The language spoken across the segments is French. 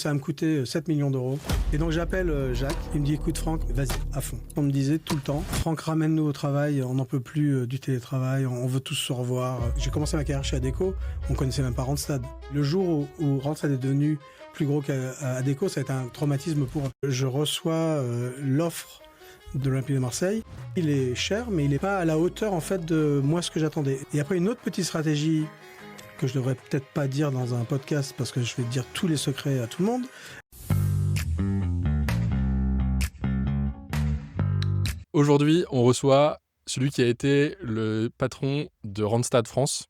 Ça va me coûter 7 millions d'euros. Et donc j'appelle Jacques, il me dit écoute Franck, vas-y, à fond. On me disait tout le temps, Franck ramène-nous au travail, on n'en peut plus du télétravail, on veut tous se revoir. J'ai commencé ma carrière chez Adecco, on connaissait même pas Randstad. Le jour où Randstad est devenu plus gros qu'Adecco, ça a été un traumatisme pour eux. Je reçois l'offre de l'Olympique de Marseille. Il est cher, mais il n'est pas à la hauteur en fait de moi ce que j'attendais. Et après une autre petite stratégie que je devrais peut-être pas dire dans un podcast parce que je vais dire tous les secrets à tout le monde. Aujourd'hui, on reçoit celui qui a été le patron de Randstad France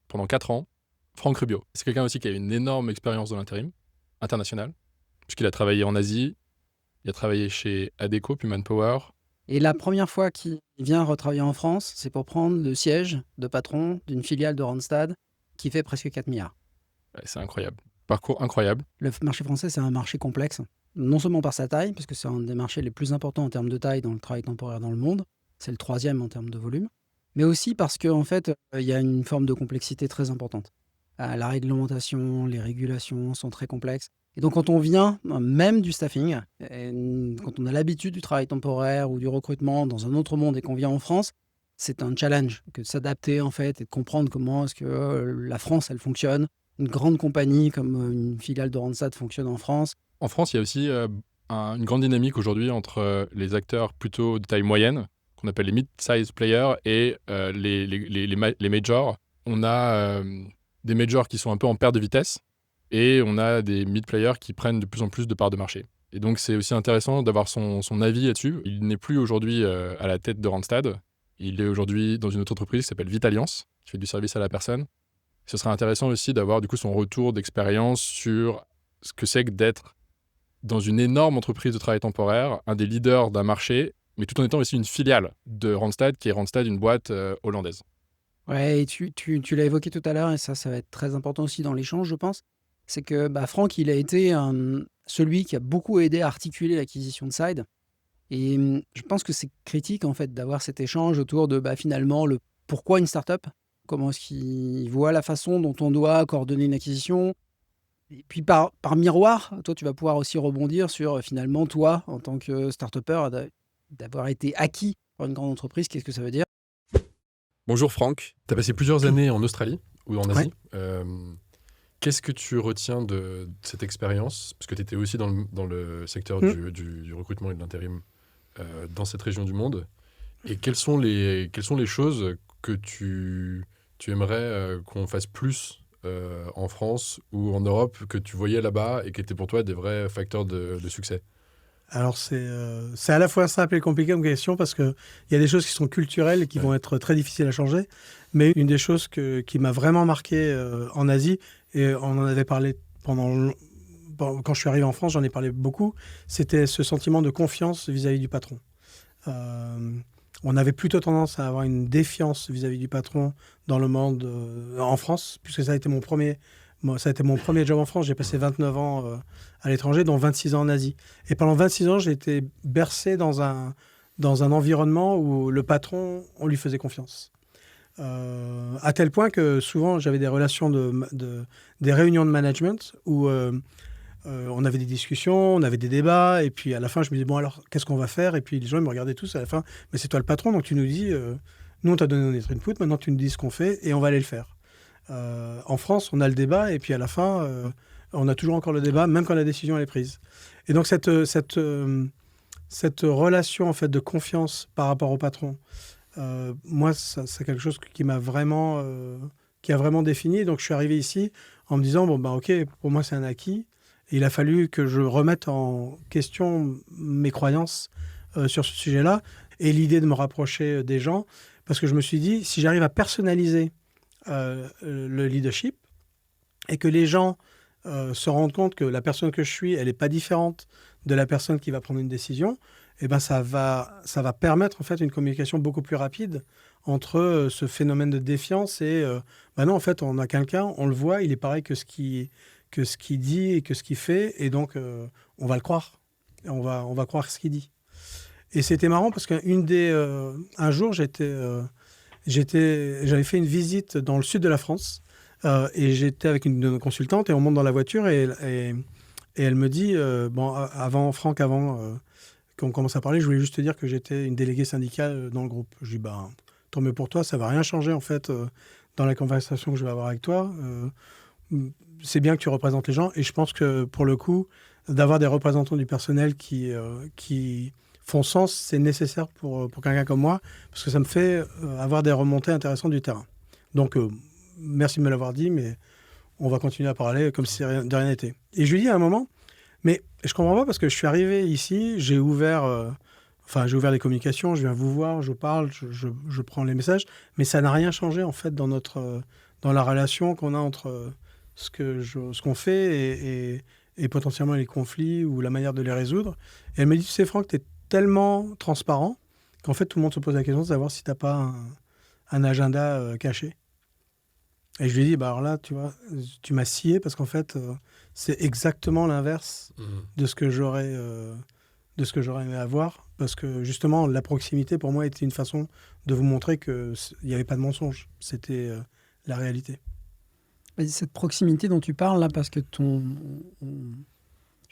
pendant 4 ans, Franck Rubio. C'est quelqu'un aussi qui a une énorme expérience dans l'intérim international, puisqu'il a travaillé en Asie, il a travaillé chez Adecco, puis Manpower. Et la première fois qu'il vient retravailler en France, c'est pour prendre le siège de patron d'une filiale de Randstad qui fait presque 4 milliards. Ouais, c'est incroyable. Parcours incroyable. Le marché français, c'est un marché complexe, non seulement par sa taille, parce que c'est un des marchés les plus importants en termes de taille dans le travail temporaire dans le monde, c'est le 3e en termes de volume, mais aussi parce qu'en fait, il y a une forme de complexité très importante. La réglementation, les régulations sont très complexes. Et donc quand on vient même du staffing, quand on a l'habitude du travail temporaire ou du recrutement dans un autre monde et qu'on vient en France, c'est un challenge que de s'adapter en fait et de comprendre comment est-ce que la France elle fonctionne. Une grande compagnie comme une filiale de Randstad fonctionne en France. En France, il y a aussi une grande dynamique aujourd'hui entre les acteurs plutôt de taille moyenne, qu'on appelle les mid-size players, et les majors. On a des majors qui sont un peu en perte de vitesse, et on a des mid-players qui prennent de plus en plus de parts de marché. Et donc, c'est aussi intéressant d'avoir son avis là-dessus. Il n'est plus aujourd'hui à la tête de Randstad. Il est aujourd'hui dans une autre entreprise qui s'appelle Vitalliance, qui fait du service à la personne. Ce serait intéressant aussi d'avoir du coup son retour d'expérience sur ce que c'est que d'être dans une énorme entreprise de travail temporaire, un des leaders d'un marché, mais tout en étant aussi une filiale de Randstad, qui est Randstad, une boîte hollandaise. Ouais, et tu l'as évoqué tout à l'heure, et ça va être très important aussi dans l'échange, je pense. C'est que Franck, il a été celui qui a beaucoup aidé à articuler l'acquisition de Side. Et je pense que c'est critique en fait d'avoir cet échange autour de finalement le pourquoi une startup, comment est-ce qu'il voit la façon dont on doit coordonner une acquisition. Et puis par miroir, toi tu vas pouvoir aussi rebondir sur finalement toi en tant que start-upper d'avoir été acquis par une grande entreprise, qu'est-ce que ça veut dire? Bonjour Franck, tu as passé plusieurs années en Australie ou en Asie. Ouais. Qu'est-ce que tu retiens de cette expérience? Parce que tu étais aussi dans le secteur du recrutement et de l'intérim dans cette région du monde. Et quelles sont les choses que tu aimerais qu'on fasse plus en France ou en Europe, que tu voyais là-bas et qui étaient pour toi des vrais facteurs de succès? Alors c'est à la fois simple et compliqué comme question parce qu'il y a des choses qui sont culturelles et qui vont être très difficiles à changer. Mais une des choses qui m'a vraiment marqué en Asie, et on en avait parlé quand je suis arrivé en France, j'en ai parlé beaucoup, c'était ce sentiment de confiance vis-à-vis du patron. On avait plutôt tendance à avoir une défiance vis-à-vis du patron dans le monde en France, puisque ça a été mon premier job en France. J'ai passé 29 ans à l'étranger, dont 26 ans en Asie. Et pendant 26 ans, j'ai été bercé dans un environnement où le patron, on lui faisait confiance. À tel point que souvent, j'avais des relations des réunions de management où on avait des discussions, on avait des débats, et puis à la fin, je me disais, bon alors, qu'est-ce qu'on va faire? Et puis les gens ils me regardaient tous à la fin, mais c'est toi le patron, donc tu nous dis, nous on t'a donné notre input, maintenant tu nous dis ce qu'on fait, et on va aller le faire. En France, on a le débat, et puis à la fin, on a toujours encore le débat, même quand la décision elle est prise. Et donc cette relation en fait de confiance par rapport au patron, moi, c'est quelque chose qui a vraiment défini. Donc je suis arrivé ici en me disant, ok, pour moi c'est un acquis. Et il a fallu que je remette en question mes croyances sur ce sujet-là et l'idée de me rapprocher des gens, parce que je me suis dit, si j'arrive à personnaliser le leadership et que les gens se rendent compte que la personne que je suis, elle n'est pas différente de la personne qui va prendre une décision, eh ben ça va permettre en fait une communication beaucoup plus rapide entre ce phénomène de défiance et non, en fait, on a quelqu'un, on le voit, il est pareil que ce qu'il dit et que ce qu'il fait, et donc on va le croire. Et on va croire ce qu'il dit. Et c'était marrant parce un jour, j'avais fait une visite dans le sud de la France et j'étais avec une consultante et on monte dans la voiture et Et elle me dit, Franck, avant qu'on commence à parler, je voulais juste te dire que j'étais une déléguée syndicale dans le groupe. Je lui dis, tant mieux pour toi, ça ne va rien changer en fait dans la conversation que je vais avoir avec toi. C'est bien que tu représentes les gens et je pense que pour le coup, d'avoir des représentants du personnel qui font sens, c'est nécessaire pour quelqu'un comme moi parce que ça me fait avoir des remontées intéressantes du terrain. Donc, merci de me l'avoir dit, mais on va continuer à parler comme si de rien n'était. Et je lui dis à un moment, mais je comprends pas parce que je suis arrivé ici, j'ai ouvert les communications, je viens vous voir, je parle, je prends les messages, mais ça n'a rien changé en fait dans la relation qu'on a entre ce qu'on fait et potentiellement les conflits ou la manière de les résoudre. Et elle me dit, tu sais Franck, tu es tellement transparent qu'en fait tout le monde se pose la question de savoir si tu n'as pas un agenda caché. Et je lui ai dit, alors là, tu vois, tu m'as scié parce qu'en fait, c'est exactement l'inverse de ce que j'aurais aimé avoir. Parce que justement, la proximité, pour moi, était une façon de vous montrer qu'il n'y avait pas de mensonge. C'était la réalité. Et cette proximité dont tu parles, là, parce que je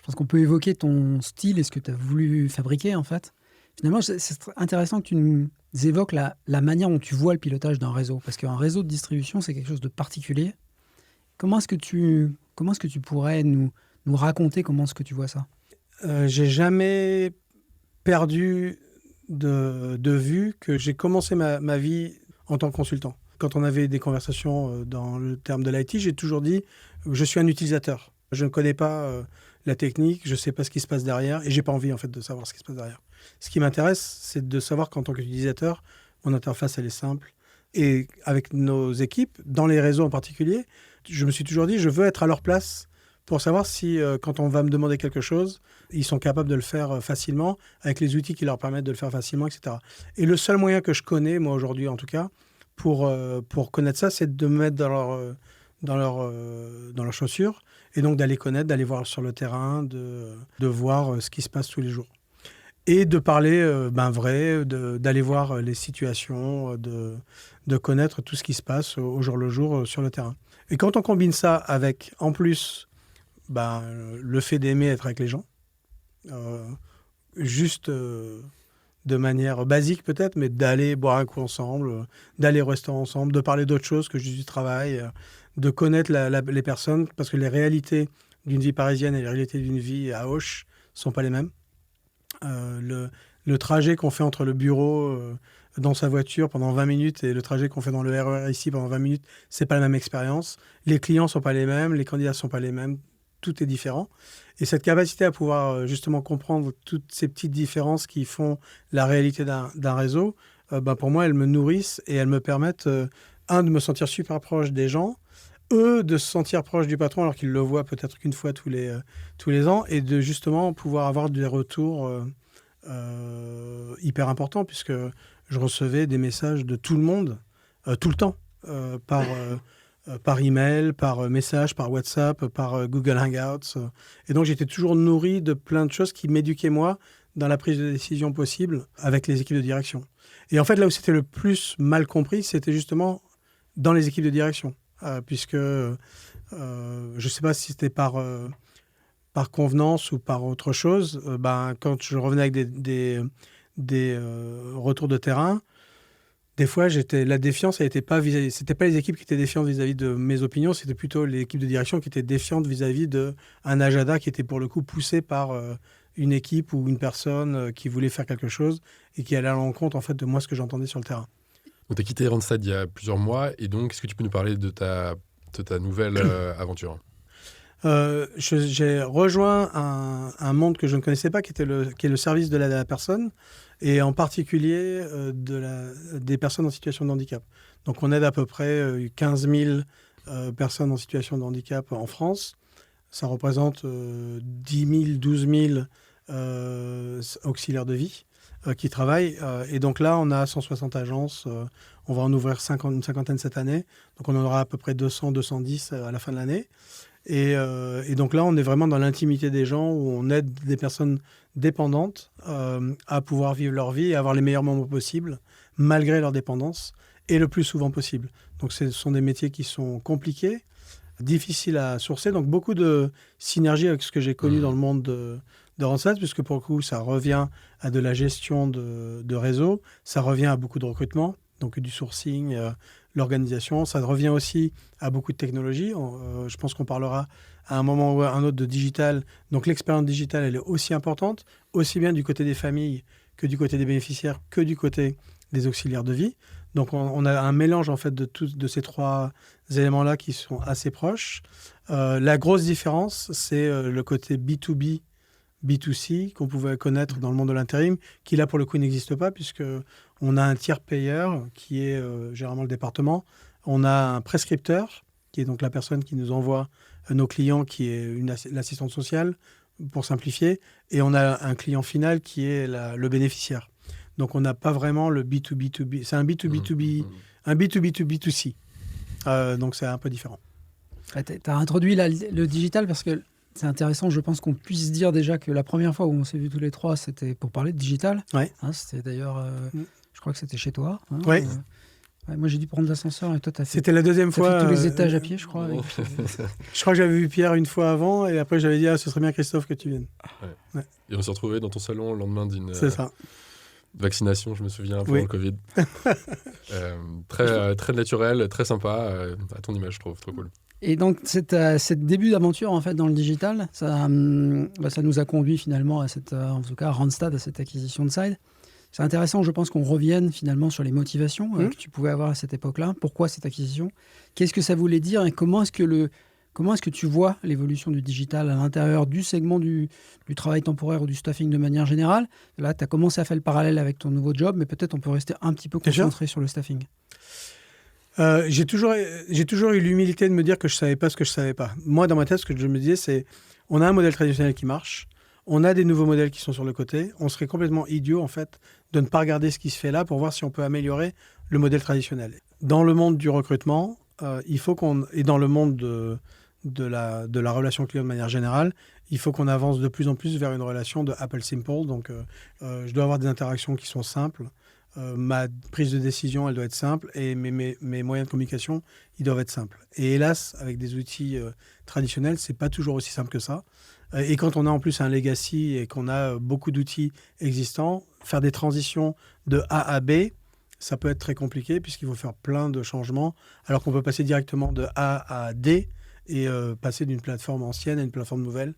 pense qu'on peut évoquer ton style et ce que tu as voulu fabriquer, en fait. Finalement, c'est intéressant que tu nous évoques la manière dont tu vois le pilotage d'un réseau. Parce qu'un réseau de distribution, c'est quelque chose de particulier. Comment est-ce que tu pourrais nous raconter comment est-ce que tu vois ça ? J'ai jamais perdu de vue que j'ai commencé ma vie en tant que consultant. Quand on avait des conversations dans le terme de l'IT, j'ai toujours dit je suis un utilisateur. Je ne connais pas la technique, je ne sais pas ce qui se passe derrière et j'ai pas envie en fait de savoir ce qui se passe derrière. Ce qui m'intéresse, c'est de savoir qu'en tant qu'utilisateur, mon interface elle est simple. Et avec nos équipes, dans les réseaux en particulier, je me suis toujours dit je veux être à leur place pour savoir si quand on va me demander quelque chose, ils sont capables de le faire facilement avec les outils qui leur permettent de le faire facilement, etc. Et le seul moyen que je connais, moi aujourd'hui en tout cas, pour connaître ça, c'est de me mettre dans leurs chaussures et donc d'aller connaître, d'aller voir sur le terrain, de voir ce qui se passe tous les jours. Et de parler vrai, d'aller voir les situations, de connaître tout ce qui se passe au jour le jour sur le terrain. Et quand on combine ça avec, en plus, le fait d'aimer être avec les gens, juste de manière basique peut-être, mais d'aller boire un coup ensemble, d'aller au restaurant ensemble, de parler d'autre chose que juste du travail, de connaître les personnes, parce que les réalités d'une vie parisienne et les réalités d'une vie à Auch ne sont pas les mêmes. Le trajet qu'on fait entre le bureau dans sa voiture pendant 20 minutes et le trajet qu'on fait dans le RER ici pendant 20 minutes, c'est pas la même expérience. Les clients ne sont pas les mêmes, les candidats ne sont pas les mêmes, tout est différent. Et cette capacité à pouvoir justement comprendre toutes ces petites différences qui font la réalité d'un réseau, pour moi, elles me nourrissent et elles me permettent, de me sentir super proche des gens, de se sentir proche du patron alors qu'ils le voient peut-être qu'une fois tous les ans, et de justement pouvoir avoir des retours hyper importants, puisque je recevais des messages de tout le monde, tout le temps, par email, par message, par WhatsApp, par Google Hangouts. Et donc, j'étais toujours nourri de plein de choses qui m'éduquaient, moi, dans la prise de décision possible avec les équipes de direction. Et en fait, là où c'était le plus mal compris, c'était justement dans les équipes de direction. Puisque je ne sais pas si c'était par convenance ou par autre chose, quand je revenais avec des retours de terrain, des fois, la défiance, c'était pas les équipes qui étaient défiantes vis-à-vis de mes opinions, c'était plutôt l'équipe de direction qui était défiante vis-à-vis d'un agenda qui était pour le coup poussé par une équipe ou une personne qui voulait faire quelque chose et qui allait à l'encontre en fait de moi, ce que j'entendais sur le terrain. Donc, tu as quitté Randstad il y a plusieurs mois, et donc, est-ce que tu peux nous parler de ta nouvelle aventure ? J'ai rejoint un monde que je ne connaissais pas, qui est le service de l'aide à la personne, et en particulier des personnes en situation de handicap. Donc on aide à peu près 15 000 personnes en situation de handicap en France. Ça représente 10 000, 12 000 auxiliaires de vie qui travaillent. Et donc là, on a 160 agences. On va en ouvrir une cinquantaine cette année. Donc on en aura à peu près 200, 210 à la fin de l'année. Et donc là, on est vraiment dans l'intimité des gens, où on aide des personnes dépendantes à pouvoir vivre leur vie et avoir les meilleurs moments possibles, malgré leur dépendance, et le plus souvent possible. Donc ce sont des métiers qui sont compliqués, difficile à sourcer. Donc beaucoup de synergie avec ce que j'ai connu dans le monde de Randstad, puisque pour le coup, ça revient à de la gestion de réseau, ça revient à beaucoup de recrutement, donc du sourcing, l'organisation. Ça revient aussi à beaucoup de technologies. Je pense qu'on parlera à un moment ou à un autre de digital. Donc l'expérience digitale, elle est aussi importante, aussi bien du côté des familles que du côté des bénéficiaires, que du côté des auxiliaires de vie. Donc on a un mélange en fait de ces trois éléments-là qui sont assez proches. La grosse différence, c'est le côté B2B, B2C qu'on pouvait connaître dans le monde de l'intérim, qui là pour le coup n'existe pas puisque on a un tiers payeur qui est généralement le département. On a un prescripteur qui est donc la personne qui nous envoie nos clients, qui est l'assistante sociale pour simplifier, et on a un client final qui est le bénéficiaire. Donc on n'a pas vraiment le B2B2B, c'est un B2B2B, un B2B2B2C. Donc c'est un peu différent. Tu as introduit le digital parce que c'est intéressant, je pense qu'on puisse dire déjà que la première fois où on s'est vus tous les trois, c'était pour parler de digital. Ouais. C'était d'ailleurs, je crois que c'était chez toi. Ouais. Moi, j'ai dû prendre l'ascenseur et toi, tu as fait, C'était la deuxième fois. fait tous les étages à pied, je crois. Je crois que j'avais vu Pierre une fois avant et après j'avais dit ce serait bien Christophe que tu viennes. Ouais. Et on s'est retrouvés dans ton salon le lendemain d'une vaccination, je me souviens, pour le Covid. Très naturel, très sympa, à ton image, je trouve, trop cool. Et donc, cette début d'aventure en fait dans le digital, ça nous a conduit finalement à en tout cas, à Randstad, à cette acquisition de Side. C'est intéressant, je pense qu'on revienne finalement sur les motivations que tu pouvais avoir à cette époque-là. Pourquoi cette acquisition? Qu'est-ce que ça voulait dire et comment est-ce que tu vois l'évolution du digital à l'intérieur du segment du travail temporaire ou du staffing de manière générale? Là, tu as commencé à faire le parallèle avec ton nouveau job, mais peut-être on peut rester un petit peu concentré sur le staffing. J'ai toujours eu l'humilité de me dire que je ne savais pas ce que je ne savais pas. Moi, dans ma tête, ce que je me disais, c'est on a un modèle traditionnel qui marche, on a des nouveaux modèles qui sont sur le côté, on serait complètement idiot, en fait, de ne pas regarder ce qui se fait là pour voir si on peut améliorer le modèle traditionnel. Dans le monde du recrutement, il faut et dans le monde de la relation client de manière générale, il faut qu'on avance de plus en plus vers une relation de Apple Simple. Donc, je dois avoir des interactions qui sont simples. Ma prise de décision, elle doit être simple et mes moyens de communication, ils doivent être simples. Et hélas, avec des outils traditionnels, c'est pas toujours aussi simple que ça. Et quand on a en plus un legacy et qu'on a beaucoup d'outils existants, faire des transitions de A à B, ça peut être très compliqué puisqu'il faut faire plein de changements, alors qu'on peut passer directement de A à D et passer d'une plateforme ancienne à une plateforme nouvelle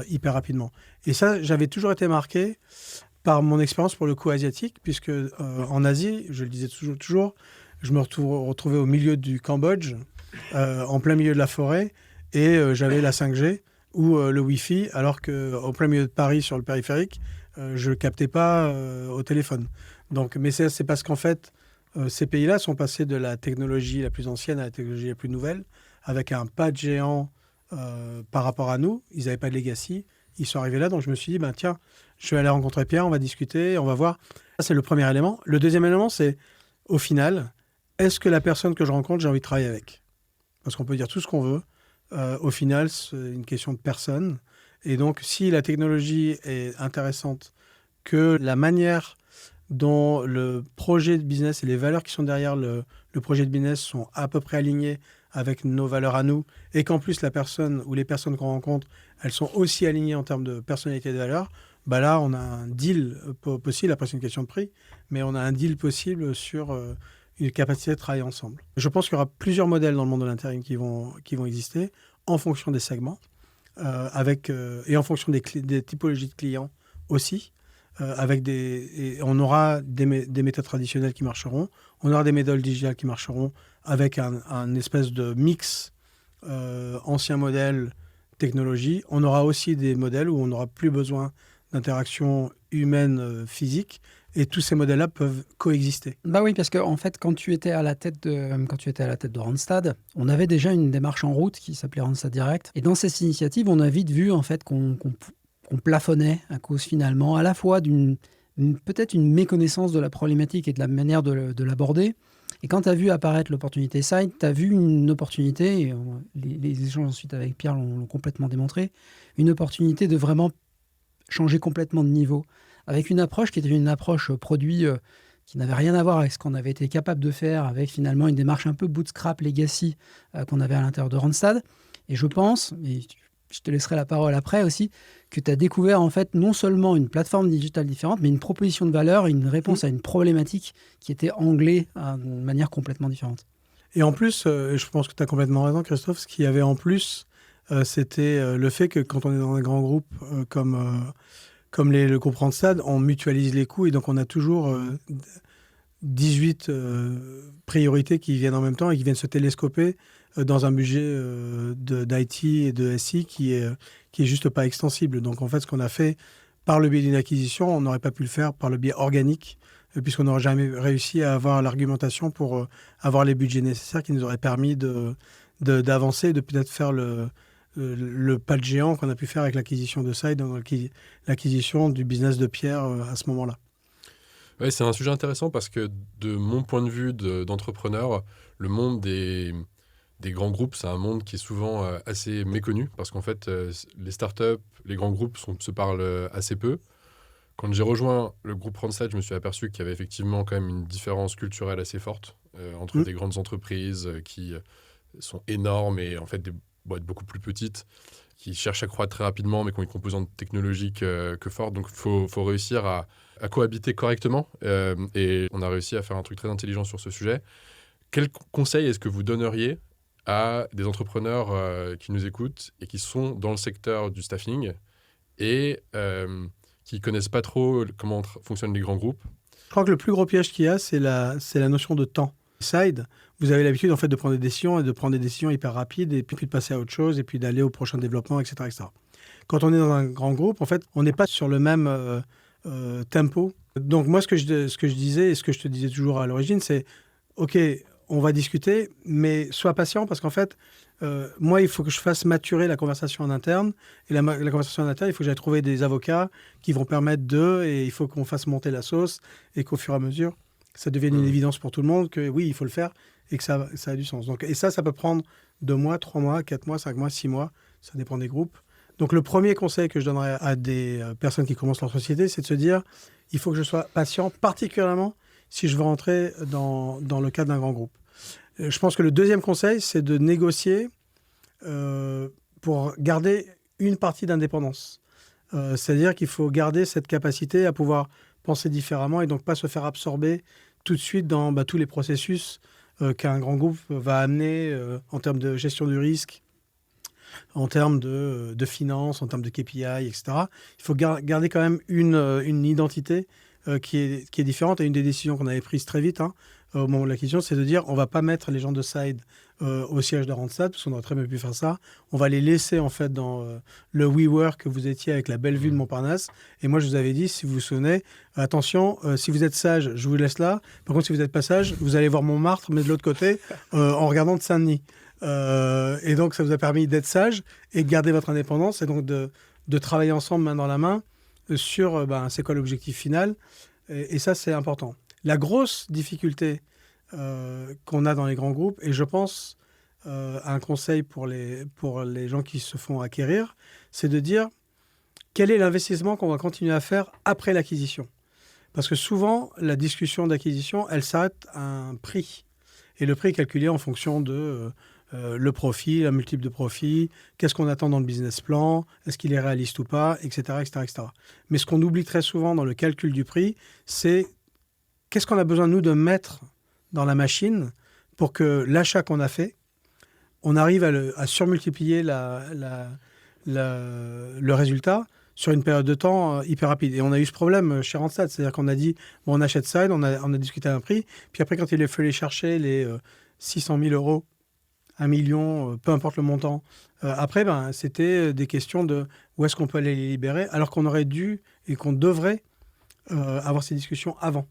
hyper rapidement. Et ça, j'avais toujours été marqué par mon expérience pour le coup asiatique, puisque en Asie, je le disais toujours, je me retrouvais au milieu du Cambodge, en plein milieu de la forêt, et j'avais la 5G ou le Wi-Fi, alors qu'au plein milieu de Paris, sur le périphérique, je ne captais pas au téléphone. Donc, mais c'est parce qu'en fait, ces pays-là sont passés de la technologie la plus ancienne à la technologie la plus nouvelle, avec un pas de géant par rapport à nous. Ils n'avaient pas de legacy. Ils sont arrivés là, donc je me suis dit, tiens, je vais aller rencontrer Pierre, on va discuter, on va voir. Ça, c'est le premier élément. Le deuxième élément, c'est, au final, est-ce que la personne que je rencontre, j'ai envie de travailler avec? Parce qu'on peut dire tout ce qu'on veut. Au final, c'est une question de personne. Et donc, si la technologie est intéressante, que la manière dont le projet de business et les valeurs qui sont derrière le projet de business sont à peu près alignées avec nos valeurs à nous, et qu'en plus, la personne ou les personnes qu'on rencontre, elles sont aussi alignées en termes de personnalité et de valeurs, là, on a un deal possible. Après, c'est une question de prix, mais on a un deal possible sur une capacité de travailler ensemble. Je pense qu'il y aura plusieurs modèles dans le monde de l'intérim qui vont exister en fonction des segments et en fonction des typologies de clients aussi. Et on aura des méthodes traditionnelles qui marcheront, on aura des méthodes digitales qui marcheront avec un espèce de mix ancien modèle technologie. On aura aussi des modèles où on n'aura plus besoin d'interaction humaine physique, et tous ces modèles-là peuvent coexister. Oui, parce que en fait, quand tu étais à la tête de Randstad, on avait déjà une démarche en route qui s'appelait Randstad Direct. Et dans cette initiative, on a vite vu en fait qu'on plafonnait à cause finalement à la fois peut-être une méconnaissance de la problématique et de la manière de l'aborder. Et quand tu as vu apparaître l'opportunité Side, tu as vu une opportunité, et les échanges ensuite avec Pierre l'ont complètement démontré, une opportunité de vraiment changer complètement de niveau, avec une approche qui était une approche produit qui n'avait rien à voir avec ce qu'on avait été capable de faire, avec finalement une démarche un peu bootstrap legacy qu'on avait à l'intérieur de Randstad, Et je pense, et je te laisserai la parole après aussi, que tu as découvert en fait non seulement une plateforme digitale différente, mais une proposition de valeur, une réponse à une problématique qui était anglée de manière complètement différente. Et en plus, je pense que tu as complètement raison, Christophe, ce qu'il y avait en plus, c'était le fait que quand on est dans un grand groupe comme le groupe Randstad, on mutualise les coûts et donc on a toujours 18 priorités qui viennent en même temps et qui viennent se télescoper dans un budget d'IT et de SI qui est juste pas extensible. Donc en fait, ce qu'on a fait par le biais d'une acquisition, on n'aurait pas pu le faire par le biais organique, puisqu'on n'aurait jamais réussi à avoir l'argumentation pour avoir les budgets nécessaires qui nous auraient permis d'avancer, de peut-être faire le pas de géant qu'on a pu faire avec l'acquisition de Side, l'acquisition du business de Pierre à ce moment-là. Ouais, c'est un sujet intéressant parce que de mon point de vue d'entrepreneur, le monde des grands groupes, c'est un monde qui est souvent assez méconnu parce qu'en fait, les startups, les grands groupes se parlent assez peu. Quand j'ai rejoint le groupe Randstad, je me suis aperçu qu'il y avait effectivement quand même une différence culturelle assez forte entre des grandes entreprises qui sont énormes et en fait des boîtes beaucoup plus petites qui cherchent à croître très rapidement mais qui ont une composante technologique que forte. Donc il faut réussir à cohabiter correctement et on a réussi à faire un truc très intelligent sur ce sujet. Quel conseil est-ce que vous donneriez à des entrepreneurs qui nous écoutent et qui sont dans le secteur du staffing et qui ne connaissent pas trop comment fonctionnent les grands groupes? Je crois que le plus gros piège qu'il y a, c'est la notion de temps. Side, vous avez l'habitude en fait de prendre des décisions et de prendre des décisions hyper rapides et puis de passer à autre chose et puis d'aller au prochain développement, etc., etc. Quand on est dans un grand groupe, en fait, on n'est pas sur le même tempo. Donc moi, ce que je disais et ce que je te disais toujours à l'origine, c'est OK, on va discuter, mais sois patient parce qu'en fait, moi, il faut que je fasse maturer la conversation en interne. Et la conversation en interne, il faut que j'aille trouver des avocats qui vont permettre et il faut qu'on fasse monter la sauce et qu'au fur et à mesure, ça devienne une évidence pour tout le monde que oui, il faut le faire et que ça a du sens. Donc, et ça peut prendre 2 mois, 3 mois, 4 mois, 5 mois, 6 mois. Ça dépend des groupes. Donc, le premier conseil que je donnerais à des personnes qui commencent leur société, c'est de se dire, il faut que je sois patient, particulièrement si je veux rentrer dans le cadre d'un grand groupe. Je pense que le deuxième conseil, c'est de négocier pour garder une partie d'indépendance. C'est-à-dire qu'il faut garder cette capacité à pouvoir penser différemment et donc pas se faire absorber tout de suite dans tous les processus qu'un grand groupe va amener en termes de gestion du risque, en termes de finances, en termes de KPI, etc. Il faut garder quand même une identité qui est différente. Et une des décisions qu'on avait prises très vite au moment de l'acquisition, c'est de dire on ne va pas mettre les gens de Side au siège de Randstad, parce qu'on aurait très bien pu faire ça. On va les laisser en fait dans le WeWork que vous étiez avec la belle vue de Montparnasse. Et moi, je vous avais dit, si vous vous souvenez, attention, si vous êtes sage, je vous laisse là. Par contre, si vous n'êtes pas sage, vous allez voir Montmartre, mais de l'autre côté, en regardant de Saint-Denis. Et donc, ça vous a permis d'être sage et de garder votre indépendance et donc de travailler ensemble main dans la main sur c'est quoi l'objectif final. Et ça, c'est important. La grosse difficulté qu'on a dans les grands groupes, et je pense à un conseil pour les gens qui se font acquérir, c'est de dire quel est l'investissement qu'on va continuer à faire après l'acquisition. Parce que souvent, la discussion d'acquisition, elle s'arrête à un prix. Et le prix est calculé en fonction de le profit, un multiple de profit, qu'est-ce qu'on attend dans le business plan, est-ce qu'il est réaliste ou pas, etc., etc., etc. Mais ce qu'on oublie très souvent dans le calcul du prix, c'est qu'est-ce qu'on a besoin, nous, de mettre dans la machine pour que l'achat qu'on a fait, on arrive à surmultiplier le résultat sur une période de temps hyper rapide. Et on a eu ce problème chez Randstad, c'est-à-dire qu'on a dit, on achète Side, on a discuté un prix, puis après, quand il a fallu aller chercher les 600 000 euros, 1 million, peu importe le montant, après, c'était des questions de où est-ce qu'on peut aller les libérer, alors qu'on aurait dû et qu'on devrait avoir ces discussions avant.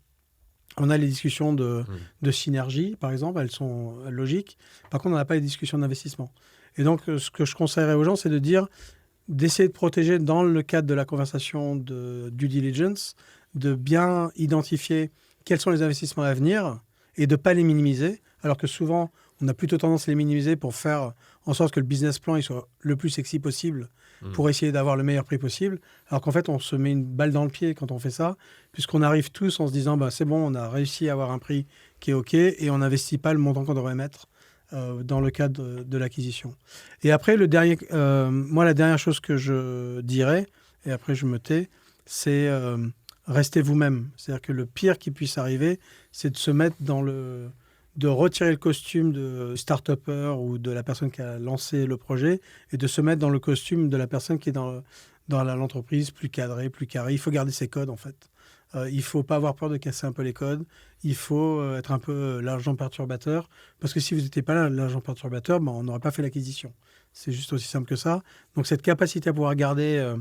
On a les discussions de synergie, par exemple, elles sont logiques. Par contre, on n'a pas les discussions d'investissement. Et donc, ce que je conseillerais aux gens, c'est d'essayer de protéger dans le cadre de la conversation de due diligence, de bien identifier quels sont les investissements à venir et de ne pas les minimiser, alors que souvent, on a plutôt tendance à les minimiser pour faire en sorte que le business plan il soit le plus sexy possible pour essayer d'avoir le meilleur prix possible. Alors qu'en fait, on se met une balle dans le pied quand on fait ça, puisqu'on arrive tous en se disant c'est bon, on a réussi à avoir un prix qui est OK et on n'investit pas le montant qu'on devrait mettre dans le cadre de l'acquisition. Et après, moi, la dernière chose que je dirais, et après je me tais, c'est restez vous-même. C'est-à-dire que le pire qui puisse arriver, c'est de se mettre de retirer le costume de start-upper ou de la personne qui a lancé le projet et de se mettre dans le costume de la personne qui est dans l'entreprise, plus cadrée, plus carrée. Il faut garder ses codes, en fait. Il ne faut pas avoir peur de casser un peu les codes. Il faut être un peu l'agent perturbateur. Parce que si vous n'étiez pas là, l'agent perturbateur, on n'aurait pas fait l'acquisition. C'est juste aussi simple que ça. Donc cette capacité à pouvoir garder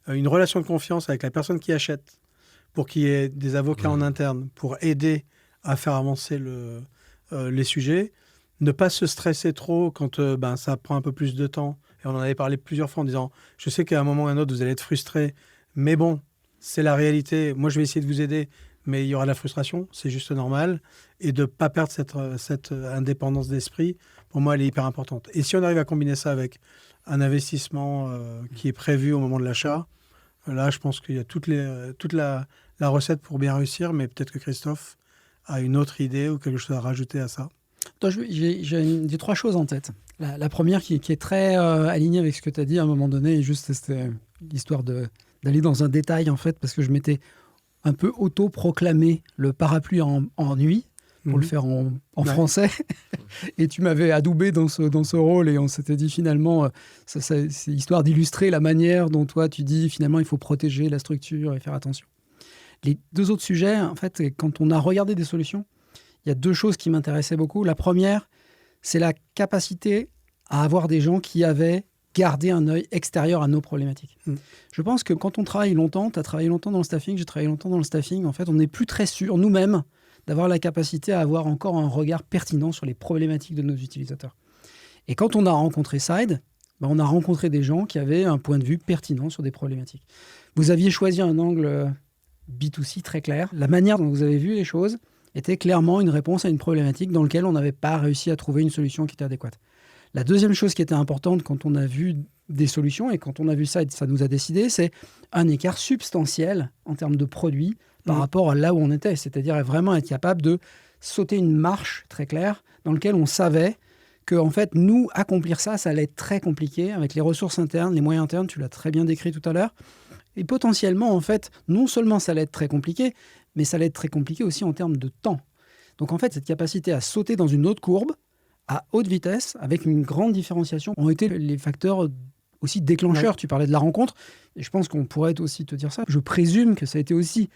une relation de confiance avec la personne qui achète, pour qu'il y ait des avocats en interne, pour aider à faire avancer les sujets. Ne pas se stresser trop quand ça prend un peu plus de temps. Et on en avait parlé plusieurs fois en disant, je sais qu'à un moment ou à un autre, vous allez être frustré, mais bon, c'est la réalité. Moi, je vais essayer de vous aider, mais il y aura de la frustration, c'est juste normal. Et de ne pas perdre cette indépendance d'esprit, pour moi, elle est hyper importante. Et si on arrive à combiner ça avec un investissement qui est prévu au moment de l'achat, là, je pense qu'il y a toute la recette pour bien réussir, mais peut-être que Christophe a une autre idée ou quelque chose à rajouter à ça. J'ai 3 choses en tête. La première qui est très alignée avec ce que tu as dit à un moment donné, et juste c'était l'histoire d'aller dans un détail en fait, parce que je m'étais un peu auto-proclamé le parapluie en nuit, pour le faire en français, et tu m'avais adoubé dans ce rôle, et on s'était dit finalement, c'est histoire d'illustrer la manière dont toi tu dis finalement il faut protéger la structure et faire attention. Les 2 autres sujets, en fait, quand on a regardé des solutions, il y a 2 choses qui m'intéressaient beaucoup. La première, c'est la capacité à avoir des gens qui avaient gardé un œil extérieur à nos problématiques. Je pense que quand on travaille longtemps, tu as travaillé longtemps dans le staffing, j'ai travaillé longtemps dans le staffing, en fait, on n'est plus très sûr, nous-mêmes, d'avoir la capacité à avoir encore un regard pertinent sur les problématiques de nos utilisateurs. Et quand on a rencontré Side, on a rencontré des gens qui avaient un point de vue pertinent sur des problématiques. Vous aviez choisi un angle B2C très clair. La manière dont vous avez vu les choses était clairement une réponse à une problématique dans laquelle on n'avait pas réussi à trouver une solution qui était adéquate. La deuxième chose qui était importante quand on a vu des solutions et quand on a vu ça, et ça nous a décidé, c'est un écart substantiel en termes de produits par rapport à là où on était. C'est-à-dire vraiment être capable de sauter une marche très claire dans laquelle on savait que, en fait, nous, accomplir ça, ça allait être très compliqué avec les ressources internes, les moyens internes, tu l'as très bien décrit tout à l'heure. Et potentiellement, en fait, non seulement ça allait être très compliqué, mais ça allait être très compliqué aussi en termes de temps. Donc, en fait, cette capacité à sauter dans une autre courbe, à haute vitesse, avec une grande différenciation, ont été les facteurs aussi déclencheurs. Ouais. Tu parlais de la rencontre, et je pense qu'on pourrait aussi te dire ça. Je présume que ça a été aussi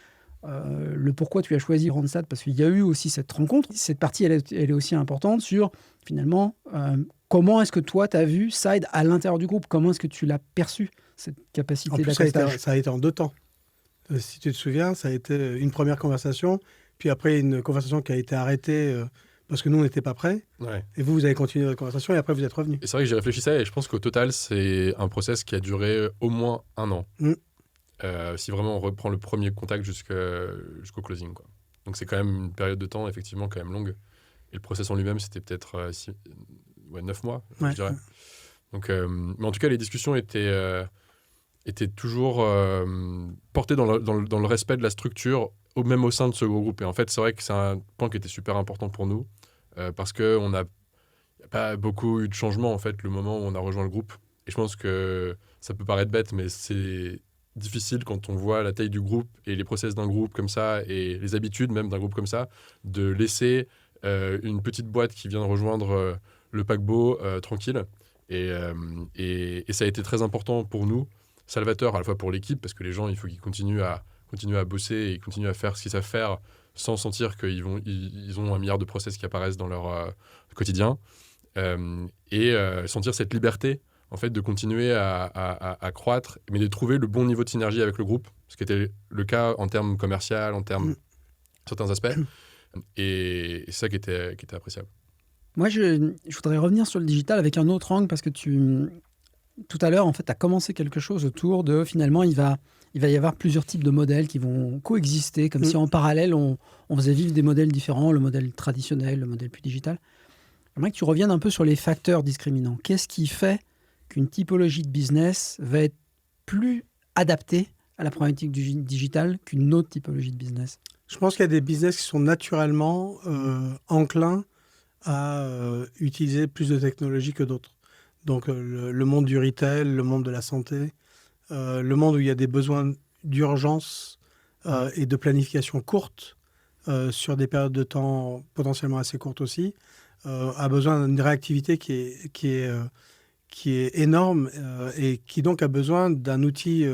le pourquoi tu as choisi Randstad, parce qu'il y a eu aussi cette rencontre. Cette partie, elle est aussi importante sur, finalement, comment est-ce que toi, tu as vu Side à l'intérieur du groupe? Comment est-ce que tu l'as perçu, cette capacité d'accostage? Ça a été en 2 temps. Si tu te souviens, ça a été une première conversation, puis après une conversation qui a été arrêtée parce que nous, on n'était pas prêts. Ouais. Et vous avez continué votre conversation et après, vous êtes revenus. Et c'est vrai que j'y réfléchissais et je pense qu'au total, c'est un process qui a duré au moins 1 an. Si vraiment on reprend le premier contact jusqu'au closing, quoi. Donc c'est quand même une période de temps, effectivement, quand même longue. Et le process en lui-même, c'était peut-être 9 mois, je dirais. Donc, mais en tout cas, les discussions étaient toujours portées dans le respect de la structure, même au sein de ce groupe. Et en fait, c'est vrai que c'est un point qui était super important pour nous, parce qu'il n'y a pas beaucoup eu de changements, en fait, le moment où on a rejoint le groupe. Et je pense que ça peut paraître bête, mais c'est difficile quand on voit la taille du groupe et les process d'un groupe comme ça, et les habitudes même d'un groupe comme ça, de laisser une petite boîte qui vient de rejoindre le paquebot tranquille. Et ça a été très important pour nous, salvateur à la fois pour l'équipe, parce que les gens, il faut qu'ils continuent à bosser et continuent à faire ce qu'ils savent faire sans sentir qu'ils ont 1 milliard de process qui apparaissent dans leur quotidien, et sentir cette liberté en fait, de continuer à croître, mais de trouver le bon niveau de synergie avec le groupe, ce qui était le cas en termes commercial, en termes certains aspects, et c'est ça qui était appréciable. Moi, je voudrais revenir sur le digital avec un autre angle, parce que tout à l'heure, en fait, tu as commencé quelque chose autour de, finalement, il va y avoir plusieurs types de modèles qui vont coexister, comme si en parallèle, on faisait vivre des modèles différents, le modèle traditionnel, le modèle plus digital. J'aimerais que tu reviennes un peu sur les facteurs discriminants. Qu'est-ce qui fait qu'une typologie de business va être plus adaptée à la problématique du digital qu'une autre typologie de business? Je pense qu'il y a des business qui sont naturellement enclins à utiliser plus de technologies que d'autres. Donc le monde du retail, le monde de la santé, le monde où il y a des besoins d'urgence et de planification courte sur des périodes de temps potentiellement assez courtes aussi, a besoin d'une réactivité qui est énorme et qui donc a besoin d'un outil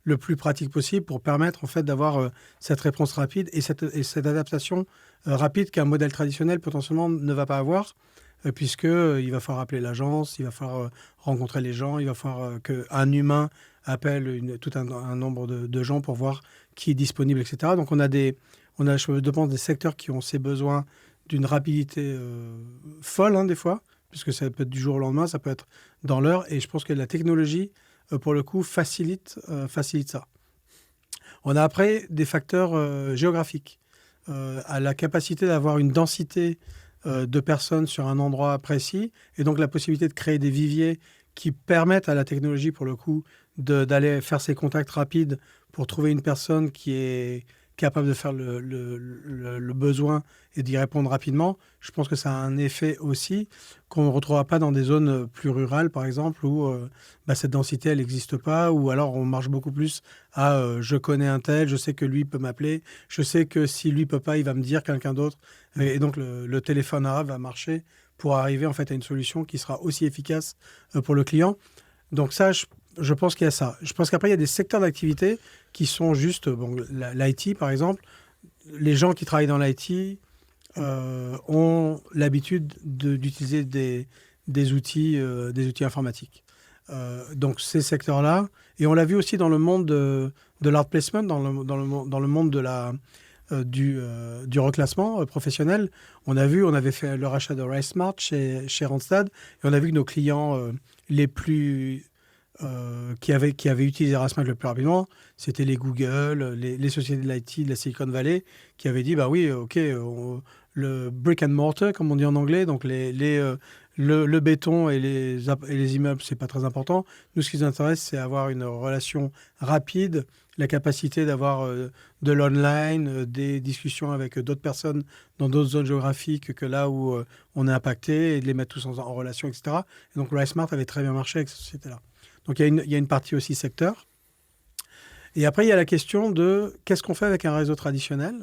le plus pratique possible pour permettre en fait d'avoir cette réponse rapide et cette adaptation rapide qu'un modèle traditionnel potentiellement ne va pas avoir puisque il va falloir appeler l'agence, il va falloir rencontrer les gens, il va falloir qu'un humain appelle tout un nombre de gens pour voir qui est disponible, etc. Donc je pense, des secteurs qui ont ces besoins d'une rapidité folle hein, des fois, puisque ça peut être du jour au lendemain, ça peut être dans l'heure, et je pense que la technologie, pour le coup, facilite ça. On a après des facteurs géographiques, à la capacité d'avoir une densité de personnes sur un endroit précis, et donc la possibilité de créer des viviers qui permettent à la technologie, pour le coup, d'aller faire ces contacts rapides pour trouver une personne qui est capable de faire le besoin et d'y répondre rapidement. Je pense que ça a un effet aussi qu'on ne retrouvera pas dans des zones plus rurales, par exemple, où cette densité, elle n'existe pas, ou alors on marche beaucoup plus à je connais un tel, je sais que lui peut m'appeler, je sais que si lui peut pas, il va me dire quelqu'un d'autre. Et donc le téléphone arabe va marcher pour arriver en fait à une solution qui sera aussi efficace pour le client. Donc ça, je pense qu'il y a ça. Je pense qu'après, il y a des secteurs d'activité qui sont juste, l'IT par exemple. Les gens qui travaillent dans l'IT ont l'habitude d'utiliser des outils informatiques. Donc ces secteurs-là, et on l'a vu aussi dans le monde de l'art placement, dans le monde du reclassement professionnel. On avait fait le rachat de RiseSmart chez Randstad, et on a vu que nos clients les plus qui avaient utilisé RiseSmart le plus rapidement, c'était les Google, les sociétés de l'IT de la Silicon Valley, qui avaient dit bah oui, ok, le brick and mortar, comme on dit en anglais, donc le béton et les immeubles, c'est pas très important. Nous, ce qui nous intéresse, c'est avoir une relation rapide, la capacité d'avoir de l'online, des discussions avec d'autres personnes dans d'autres zones géographiques que là où on est impacté, et de les mettre tous en relation, etc. Et donc, RiseSmart avait très bien marché avec cette société-là. Donc, il y a une partie aussi secteur. Et après, il y a la question de qu'est-ce qu'on fait avec un réseau traditionnel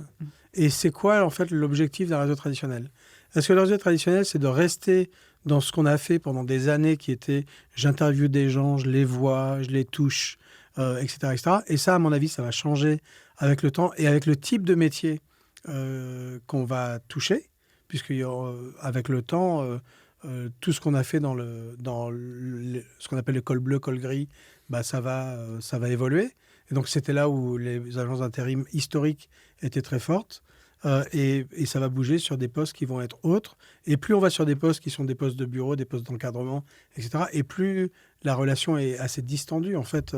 et c'est quoi, en fait, l'objectif d'un réseau traditionnel. Est-ce que le réseau traditionnel, c'est de rester dans ce qu'on a fait pendant des années qui était j'interviewe des gens, je les vois, je les touche, etc., etc. Et ça, à mon avis, ça va changer avec le temps et avec le type de métier qu'on va toucher, puisque avec le temps, tout ce qu'on a fait dans ce qu'on appelle le col bleu, col gris, ça va évoluer. Et donc, c'était là où les agences d'intérim historiques étaient très fortes. Et ça va bouger sur des postes qui vont être autres. Et plus on va sur des postes qui sont des postes de bureau, des postes d'encadrement, etc., et plus la relation est assez distendue, en fait.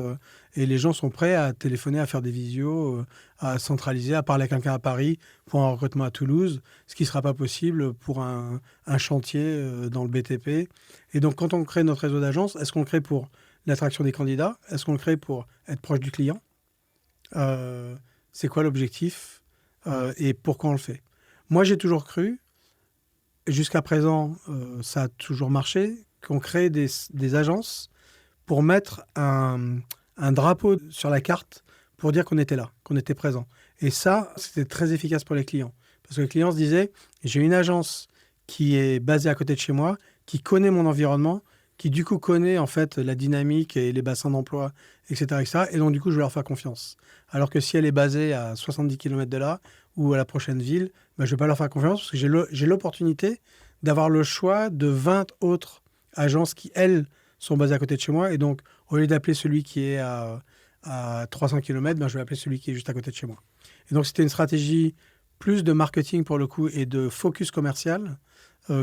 Et les gens sont prêts à téléphoner, à faire des visios, à centraliser, à parler à quelqu'un à Paris pour un recrutement à Toulouse, ce qui ne sera pas possible pour un chantier dans le BTP. Et donc, quand on crée notre réseau d'agences, est-ce qu'on le crée pour l'attraction des candidats? Est-ce qu'on le crée pour être proche du client? C'est quoi l'objectif? Et pourquoi on le fait? Moi, j'ai toujours cru, jusqu'à présent, ça a toujours marché, qu'on crée des agences pour mettre un drapeau sur la carte pour dire qu'on était là, qu'on était présent. Et ça, c'était très efficace pour les clients. Parce que les clients se disaient, j'ai une agence qui est basée à côté de chez moi, qui connaît mon environnement, qui du coup connaît en fait la dynamique et les bassins d'emploi, etc., etc. Et donc du coup, je vais leur faire confiance. Alors que si elle est basée à 70 km de là ou à la prochaine ville, je ne vais pas leur faire confiance parce que j'ai l'opportunité d'avoir le choix de 20 autres agences qui, elles, sont basées à côté de chez moi. Et donc, au lieu d'appeler celui qui est à 300 km, je vais appeler celui qui est juste à côté de chez moi. Et donc, c'était une stratégie plus de marketing pour le coup et de focus commercial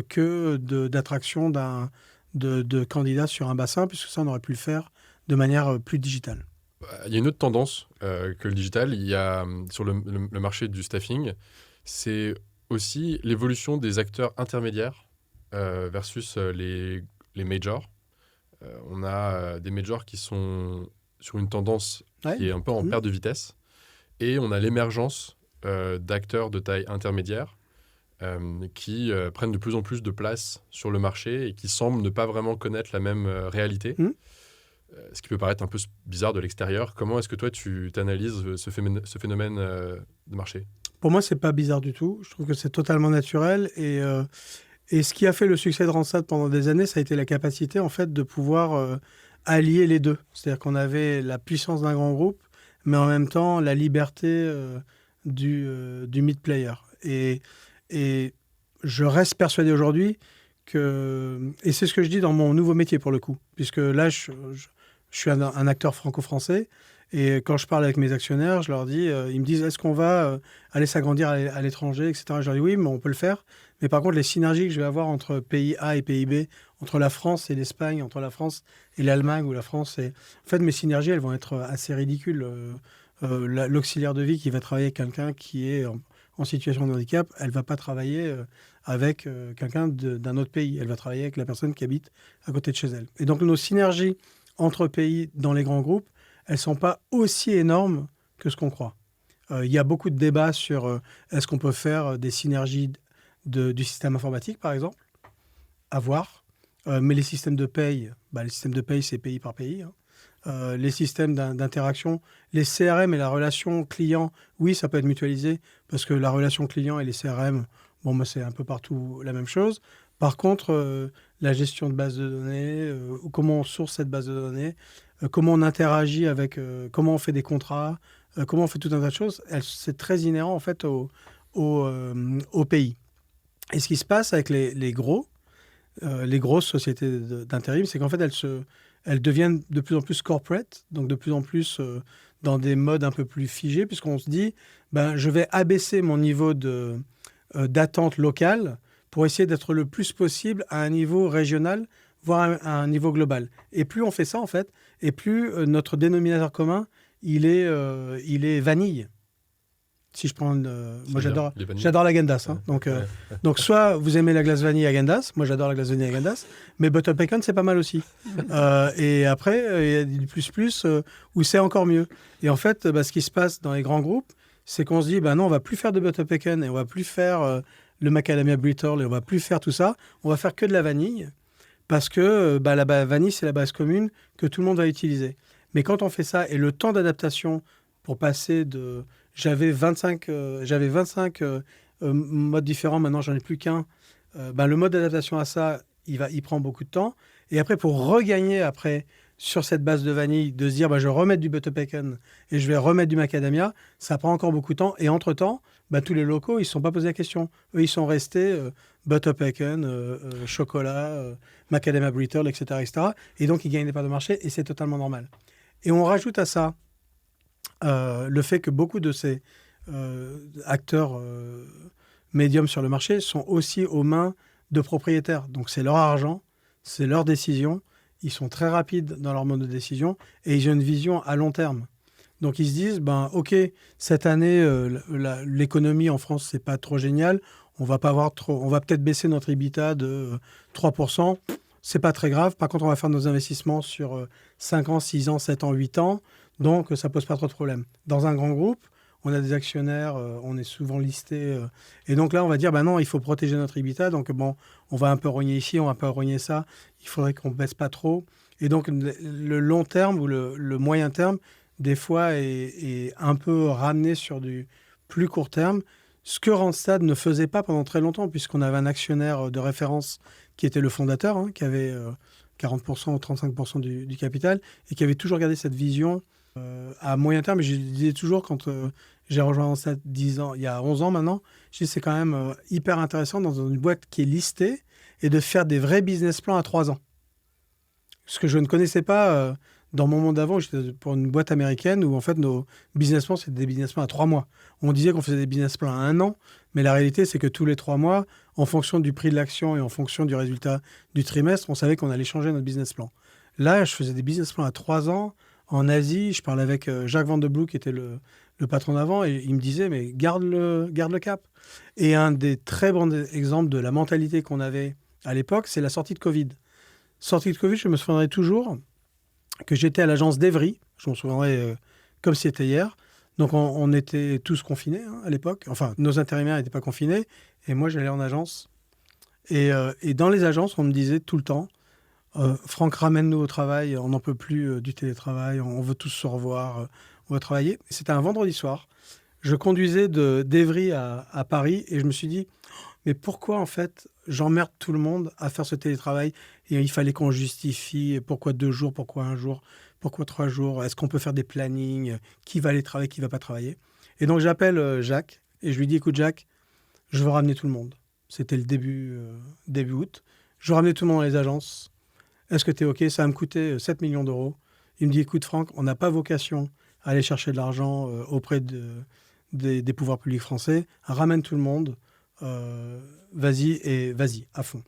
que d'attraction de candidats sur un bassin, puisque ça, on aurait pu le faire de manière plus digitale. Il y a une autre tendance que le digital, il y a sur le marché du staffing, c'est aussi l'évolution des acteurs intermédiaires versus les majors. On a des majors qui sont sur une tendance qui est un peu en perte de vitesse, et on a l'émergence d'acteurs de taille intermédiaire qui prennent de plus en plus de place sur le marché et qui semblent ne pas vraiment connaître la même réalité. Ce qui peut paraître un peu bizarre de l'extérieur. Comment est-ce que toi, tu analyses ce phénomène de marché? Pour moi, c'est pas bizarre du tout. Je trouve que c'est totalement naturel. Et ce qui a fait le succès de Randstad pendant des années, ça a été la capacité en fait de pouvoir allier les deux. C'est-à-dire qu'on avait la puissance d'un grand groupe, mais en même temps la liberté du mid-player. Et je reste persuadé aujourd'hui et c'est ce que je dis dans mon nouveau métier pour le coup, puisque là, je suis un acteur franco-français. Et quand je parle avec mes actionnaires, je leur dis, ils me disent, est-ce qu'on va aller s'agrandir à l'étranger, etc. Je leur dis, oui, mais on peut le faire. Mais par contre, les synergies que je vais avoir entre pays A et pays B, entre la France et l'Espagne, entre la France et l'Allemagne ou la France et... En fait, mes synergies, elles vont être assez ridicules. L'auxiliaire de vie qui va travailler avec quelqu'un qui est en situation de handicap, elle ne va pas travailler avec quelqu'un d'un autre pays. Elle va travailler avec la personne qui habite à côté de chez elle. Et donc, nos synergies entre pays dans les grands groupes, elles ne sont pas aussi énormes que ce qu'on croit. Il y a beaucoup de débats sur est-ce qu'on peut faire des synergies du système informatique, par exemple, à voir. Mais les systèmes de paye, c'est pays par pays. Les systèmes d'interaction, les CRM et la relation client, oui, ça peut être mutualisé, parce que la relation client et les CRM, c'est un peu partout la même chose. Par contre, la gestion de base de données, comment on source cette base de données, comment on interagit avec, comment on fait des contrats, comment on fait tout un tas de choses, c'est très inhérent en fait au pays. Et ce qui se passe avec les grosses sociétés d'intérim, c'est qu'en fait elles deviennent de plus en plus corporate, donc de plus en plus dans des modes un peu plus figés, puisqu'on se dit, je vais abaisser mon niveau d'attente locale pour essayer d'être le plus possible à un niveau régional, voire à un niveau global. Et plus on fait ça, en fait, et plus notre dénominateur commun, il est vanille. Si je prends moi, j'adore la Gendas. Hein. Donc, soit vous aimez la glace vanille à Gendas, moi j'adore la glace vanille à Gendas, mais Butter Pecan, c'est pas mal aussi. Et après, il y a du plus où c'est encore mieux. Et en fait, ce qui se passe dans les grands groupes, c'est qu'on se dit, non, on va plus faire de Butter Pecan et on va plus faire le macadamia brittle et on va plus faire tout ça. On va faire que de la vanille parce que la vanille, c'est la base commune que tout le monde va utiliser. Mais quand on fait ça et le temps d'adaptation pour passer de... J'avais 25 modes différents, maintenant j'en ai plus qu'un. Le mode d'adaptation à ça, il prend beaucoup de temps. Et après, pour regagner sur cette base de vanille, de se dire je vais remettre du butter pecan et je vais remettre du macadamia, ça prend encore beaucoup de temps. Et entre-temps, tous les locaux, ils ne se sont pas posés la question. Eux, ils sont restés butter pecan, chocolat, macadamia brittle, etc., etc. Et donc, ils gagnent des parts de marché et c'est totalement normal. Et on rajoute à ça le fait que beaucoup de ces acteurs médiums sur le marché sont aussi aux mains de propriétaires. Donc, c'est leur argent, c'est leur décision. Ils sont très rapides dans leur mode de décision et ils ont une vision à long terme. Donc, ils se disent, OK, cette année, l'économie en France, c'est pas trop génial. On va peut-être baisser notre EBITDA de 3%. C'est pas très grave. Par contre, on va faire nos investissements sur 5 ans, 6 ans, 7 ans, 8 ans. Donc, ça pose pas trop de problème. Dans un grand groupe, on a des actionnaires, on est souvent listé. Et donc là, on va dire, non, il faut protéger notre EBITDA. Donc, on va un peu rogner ici, on va un peu rogner ça. Il faudrait qu'on ne baisse pas trop. Et donc, le long terme ou le moyen terme, des fois, est un peu ramené sur du plus court terme. Ce que Randstad ne faisait pas pendant très longtemps, puisqu'on avait un actionnaire de référence qui était le fondateur, qui avait 40% ou 35% du capital, et qui avait toujours gardé cette vision à moyen terme. Je disais toujours, quand j'ai rejoint Randstad il y a 11 ans maintenant, je dis c'est quand même hyper intéressant dans une boîte qui est listée et de faire des vrais business plans à 3 ans. Ce que je ne connaissais pas dans mon monde d'avant, j'étais pour une boîte américaine où en fait nos business plans, c'était des business plans à 3 mois. On disait qu'on faisait des business plans à 1 an, mais la réalité, c'est que tous les 3 mois, en fonction du prix de l'action et en fonction du résultat du trimestre, on savait qu'on allait changer notre business plan. Là, je faisais des business plans à 3 ans. En Asie, je parlais avec Jacques Van de Blue, qui était le patron d'avant, et il me disait, mais garde le cap. Et un des très bons exemples de la mentalité qu'on avait à l'époque, c'est la sortie de Covid. Sortie de Covid, je me souviendrai toujours que j'étais à l'agence d'Evry. Je me souviendrai comme si c'était hier. Donc, on était tous confinés à l'époque. Enfin, nos intérimaires n'étaient pas confinés. Et moi, j'allais en agence. Et dans les agences, on me disait tout le temps, Franck, ramène-nous au travail, on n'en peut plus du télétravail, on veut tous se revoir, on veut travailler. C'était un vendredi soir. Je conduisais d'Evry à Paris et je me suis dit, mais pourquoi en fait j'emmerde tout le monde à faire ce télétravail et il fallait qu'on justifie pourquoi 2 jours, pourquoi 1 jour, pourquoi 3 jours, est-ce qu'on peut faire des plannings, qui va aller travailler, qui va pas travailler. Et donc j'appelle Jacques et je lui dis, écoute Jacques, je veux ramener tout le monde. C'était le début août. Je veux ramener tout le monde dans les agences. Est-ce que tu es OK? Ça va me coûter 7 millions d'euros. Il me dit, écoute Franck, on n'a pas vocation à aller chercher de l'argent auprès des pouvoirs publics français. Ramène tout le monde. Vas-y, à fond.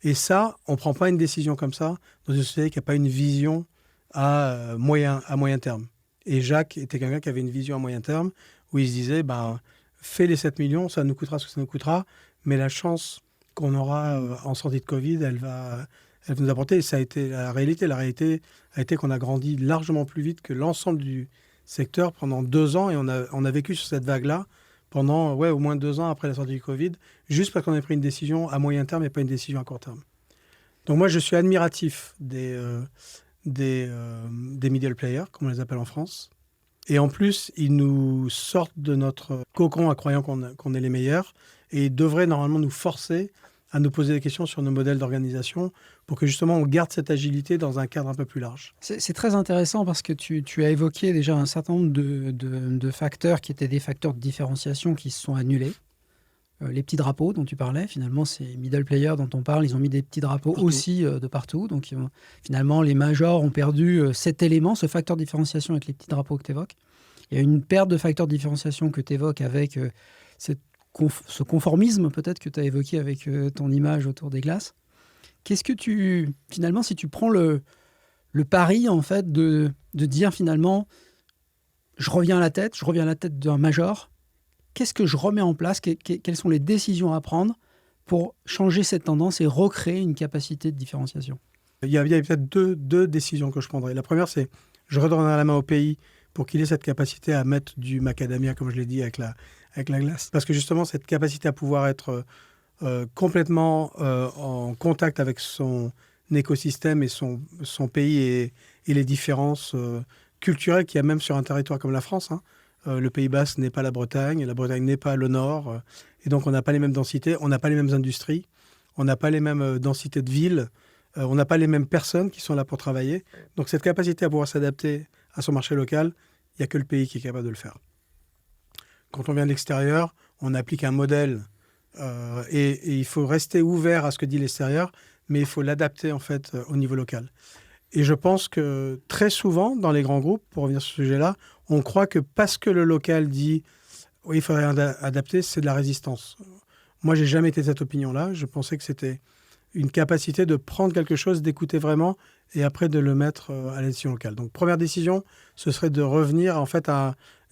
Et ça, on ne prend pas une décision comme ça dans une société qui n'a pas une vision à moyen terme. Et Jacques était quelqu'un qui avait une vision à moyen terme où il se disait, fais les 7 millions, ça nous coûtera ce que ça nous coûtera, mais la chance qu'on aura en sortie de Covid, elle va nous apporter. Et ça a été la réalité. La réalité a été qu'on a grandi largement plus vite que l'ensemble du secteur pendant 2 ans et on a vécu sur cette vague-là pendant au moins 2 ans après la sortie du Covid, juste parce qu'on a pris une décision à moyen terme et pas une décision à court terme. Donc moi, je suis admiratif des middle players, comme on les appelle en France. Et en plus, ils nous sortent de notre cocon en croyant qu'on est les meilleurs et ils devraient normalement nous forcer à nous poser des questions sur nos modèles d'organisation pour que justement on garde cette agilité dans un cadre un peu plus large. C'est très intéressant parce que tu as évoqué déjà un certain nombre de facteurs qui étaient des facteurs de différenciation qui se sont annulés. Les petits drapeaux dont tu parlais, finalement, ces middle players dont on parle, ils ont mis des petits drapeaux Partout. aussi de partout. Donc finalement, les majors ont perdu cet élément, ce facteur de différenciation avec les petits drapeaux que tu évoques. Il y a une perte de facteurs de différenciation que tu évoques avec ce conformisme peut-être que tu as évoqué avec ton image autour des glaces. Qu'est-ce que finalement, si tu prends le pari en fait de dire finalement, je reviens à la tête d'un major, qu'est-ce que je remets en place, quelles sont les décisions à prendre pour changer cette tendance et recréer une capacité de différenciation? Il y a peut-être deux décisions que je prendrais. La première, c'est je redonnerai la main au pays pour qu'il ait cette capacité à mettre du macadamia, comme je l'ai dit, avec la glace. Parce que justement, cette capacité à pouvoir être complètement en contact avec son écosystème et son pays et les différences culturelles qu'il y a même sur un territoire comme la France. Le Pays Basque n'est pas la Bretagne n'est pas le Nord. Et donc, on n'a pas les mêmes densités, on n'a pas les mêmes industries, on n'a pas les mêmes densités de villes, on n'a pas les mêmes personnes qui sont là pour travailler. Donc, cette capacité à pouvoir s'adapter à son marché local, il n'y a que le pays qui est capable de le faire. Quand on vient de l'extérieur, on applique un modèle et il faut rester ouvert à ce que dit l'extérieur, mais il faut l'adapter en fait au niveau local. Et je pense que très souvent, dans les grands groupes, pour revenir sur ce sujet-là, on croit que parce que le local dit « oui, il faudrait adapter », c'est de la résistance. Moi, je n'ai jamais été de cette opinion-là. Je pensais que c'était une capacité de prendre quelque chose, d'écouter vraiment et après de le mettre à la décision locale. Donc, première décision, ce serait de revenir en fait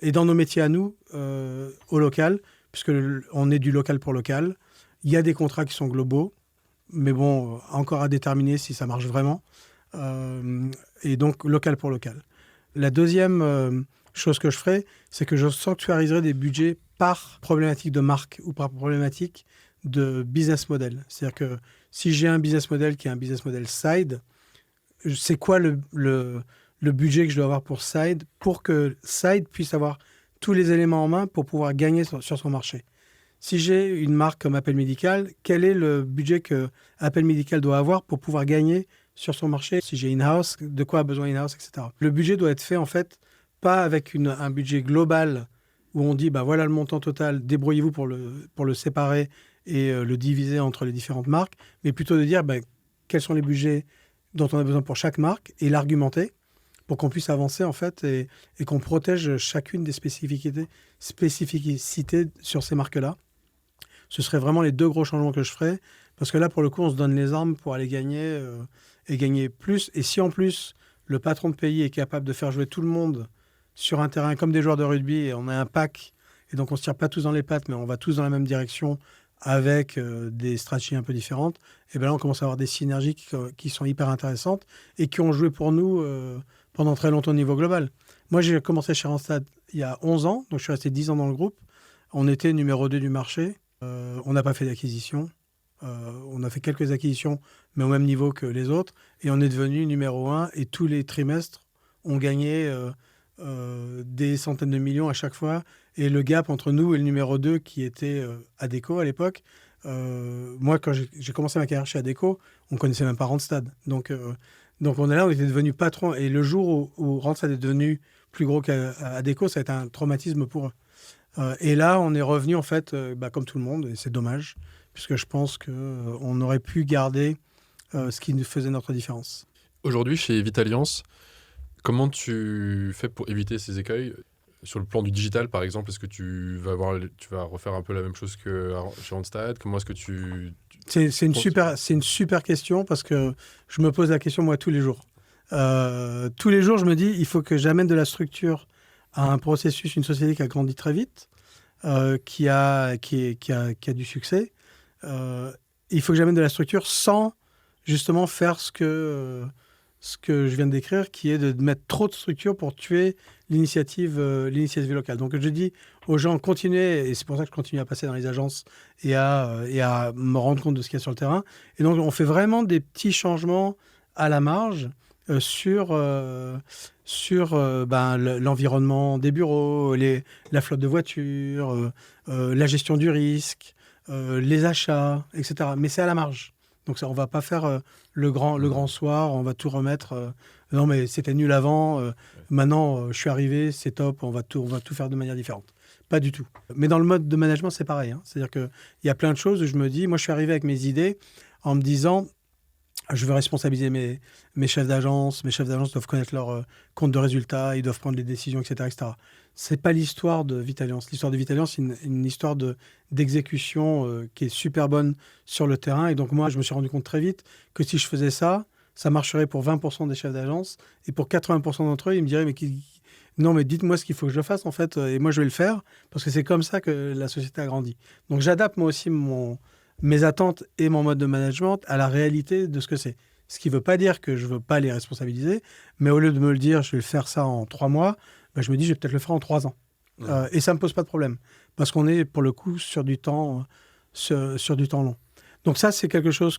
et dans nos métiers à nous, au local, puisqu'on est du local pour local. Il y a des contrats qui sont globaux, mais bon, encore à déterminer si ça marche vraiment. Et donc, local pour local. La deuxième chose que je ferai, c'est que je sanctuariserai des budgets par problématique de marque ou par problématique de business model. C'est-à-dire que si j'ai un business model qui est un business model side, c'est quoi le budget que je dois avoir pour side pour que side puisse avoir tous les éléments en main pour pouvoir gagner sur son marché. Si j'ai une marque comme Appel Médical, quel est le budget que Appel Médical doit avoir pour pouvoir gagner sur son marché? Si j'ai in-house, de quoi a besoin in-house, etc. Le budget doit être fait, en fait, pas avec un budget global où on dit, voilà le montant total, débrouillez-vous pour le séparer et le diviser entre les différentes marques, mais plutôt de dire quels sont les budgets dont on a besoin pour chaque marque et l'argumenter pour qu'on puisse avancer, en fait, et qu'on protège chacune des spécificités sur ces marques-là. Ce seraient vraiment les 2 gros changements que je ferais, parce que là, pour le coup, on se donne les armes pour aller gagner et gagner plus. Et si en plus, le patron de pays est capable de faire jouer tout le monde sur un terrain comme des joueurs de rugby, et on a un pack, et donc on ne se tire pas tous dans les pattes, mais on va tous dans la même direction avec des stratégies un peu différentes, et bien là, on commence à avoir des synergies qui sont hyper intéressantes et qui ont joué pour nous pendant très longtemps au niveau global. Moi, j'ai commencé chez Randstad il y a 11 ans, donc je suis resté 10 ans dans le groupe. On était numéro 2 du marché. On n'a pas fait d'acquisition. On a fait quelques acquisitions, mais au même niveau que les autres. Et on est devenu numéro 1. Et tous les trimestres, on gagnait des centaines de millions à chaque fois. Et le gap entre nous et le numéro 2, qui était Adecco à l'époque, moi, quand j'ai commencé ma carrière chez Adecco, on ne connaissait même pas Randstad. Donc on est là, on était devenu patron. Et le jour où Randstad est devenu plus gros qu'Adecco, ça a été un traumatisme pour eux. Et là, on est revenu, en fait, comme tout le monde, et c'est dommage, puisque je pense qu'on aurait pu garder ce qui nous faisait notre différence. Aujourd'hui, chez Vitalliance, comment tu fais pour éviter ces écueils? Sur le plan du digital, par exemple, est-ce que tu vas refaire un peu la même chose que chez Randstad? Comment est-ce que C'est une super question, parce que je me pose la question, moi, tous les jours. Tous les jours, je me dis, il faut que j'amène de la structure à un processus, une société qui a grandi très vite, qui a du succès. Il faut que j'amène de la structure sans justement faire ce que je viens de décrire, qui est de mettre trop de structure pour tuer l'initiative locale. Donc je dis aux gens, continuez, et c'est pour ça que je continue à passer dans les agences et à me rendre compte de ce qu'il y a sur le terrain. Et donc on fait vraiment des petits changements à la marge sur l'environnement des bureaux, la flotte de voitures, la gestion du risque, les achats, etc. Mais c'est à la marge. Donc ça, on ne va pas faire le grand soir, on va tout remettre. Non, mais c'était nul avant, maintenant je suis arrivé, c'est top, on va tout faire de manière différente. Pas du tout. Mais dans le mode de management, c'est pareil. Hein. C'est-à-dire qu'il y a plein de choses où je me dis, moi je suis arrivé avec mes idées en me disant, je veux responsabiliser mes chefs d'agence. Mes chefs d'agence doivent connaître leur compte de résultats, ils doivent prendre les décisions, etc. etc. Ce n'est pas l'histoire de Vitalliance. L'histoire de Vitalliance, c'est une histoire d'exécution qui est super bonne sur le terrain. Et donc moi, je me suis rendu compte très vite que si je faisais ça, ça marcherait pour 20% des chefs d'agence. Et pour 80% d'entre eux, ils me diraient, non, mais dites-moi ce qu'il faut que je fasse, en fait. Et moi, je vais le faire, parce que c'est comme ça que la société a grandi. Donc j'adapte moi aussi mes attentes et mon mode de management à la réalité de ce que c'est. Ce qui ne veut pas dire que je ne veux pas les responsabiliser, mais au lieu de me le dire, je vais faire ça en 3 mois, je me dis, je vais peut-être le faire en 3 ans. Et ça ne me pose pas de problème, parce qu'on est, pour le coup, sur du temps long. Donc ça, c'est quelque chose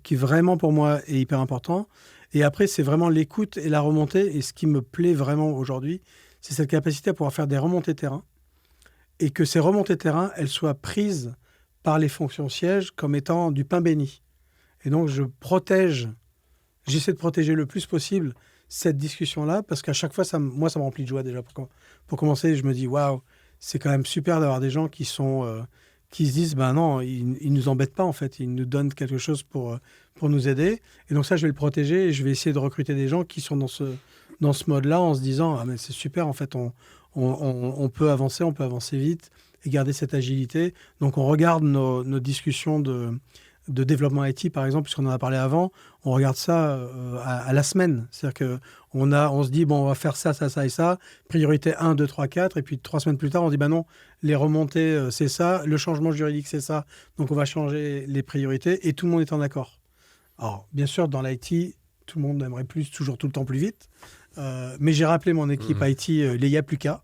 qui vraiment, pour moi, est hyper important. Et après, c'est vraiment l'écoute et la remontée. Et ce qui me plaît vraiment aujourd'hui, c'est cette capacité à pouvoir faire des remontées terrain, et que ces remontées terrain, elles soient prises par les fonctions sièges comme étant du pain béni. Et donc, j'essaie de protéger le plus possible cette discussion-là, parce qu'à chaque fois, moi, ça me remplit de joie déjà. Pour commencer, je me dis, waouh, c'est quand même super d'avoir des gens qui se disent, ben non, ils nous embêtent pas, en fait. Ils nous donnent quelque chose pour nous aider. Et donc ça, je vais le protéger et je vais essayer de recruter des gens qui sont dans ce mode-là, en se disant, ah, mais c'est super, en fait, on peut avancer vite et garder cette agilité. Donc, on regarde nos discussions de développement IT, par exemple, puisqu'on en a parlé avant, on regarde ça à la semaine. C'est-à-dire qu'on se dit, bon, on va faire ça, ça, ça et ça, priorité 1, 2, 3, 4, et puis 3 semaines plus tard, on dit, ben non, les remontées, c'est ça, le changement juridique, c'est ça, donc on va changer les priorités, et tout le monde est en accord. Alors, bien sûr, dans l'IT, tout le monde aimerait toujours tout le temps plus vite, mais j'ai rappelé mon équipe IT, les Yapluka,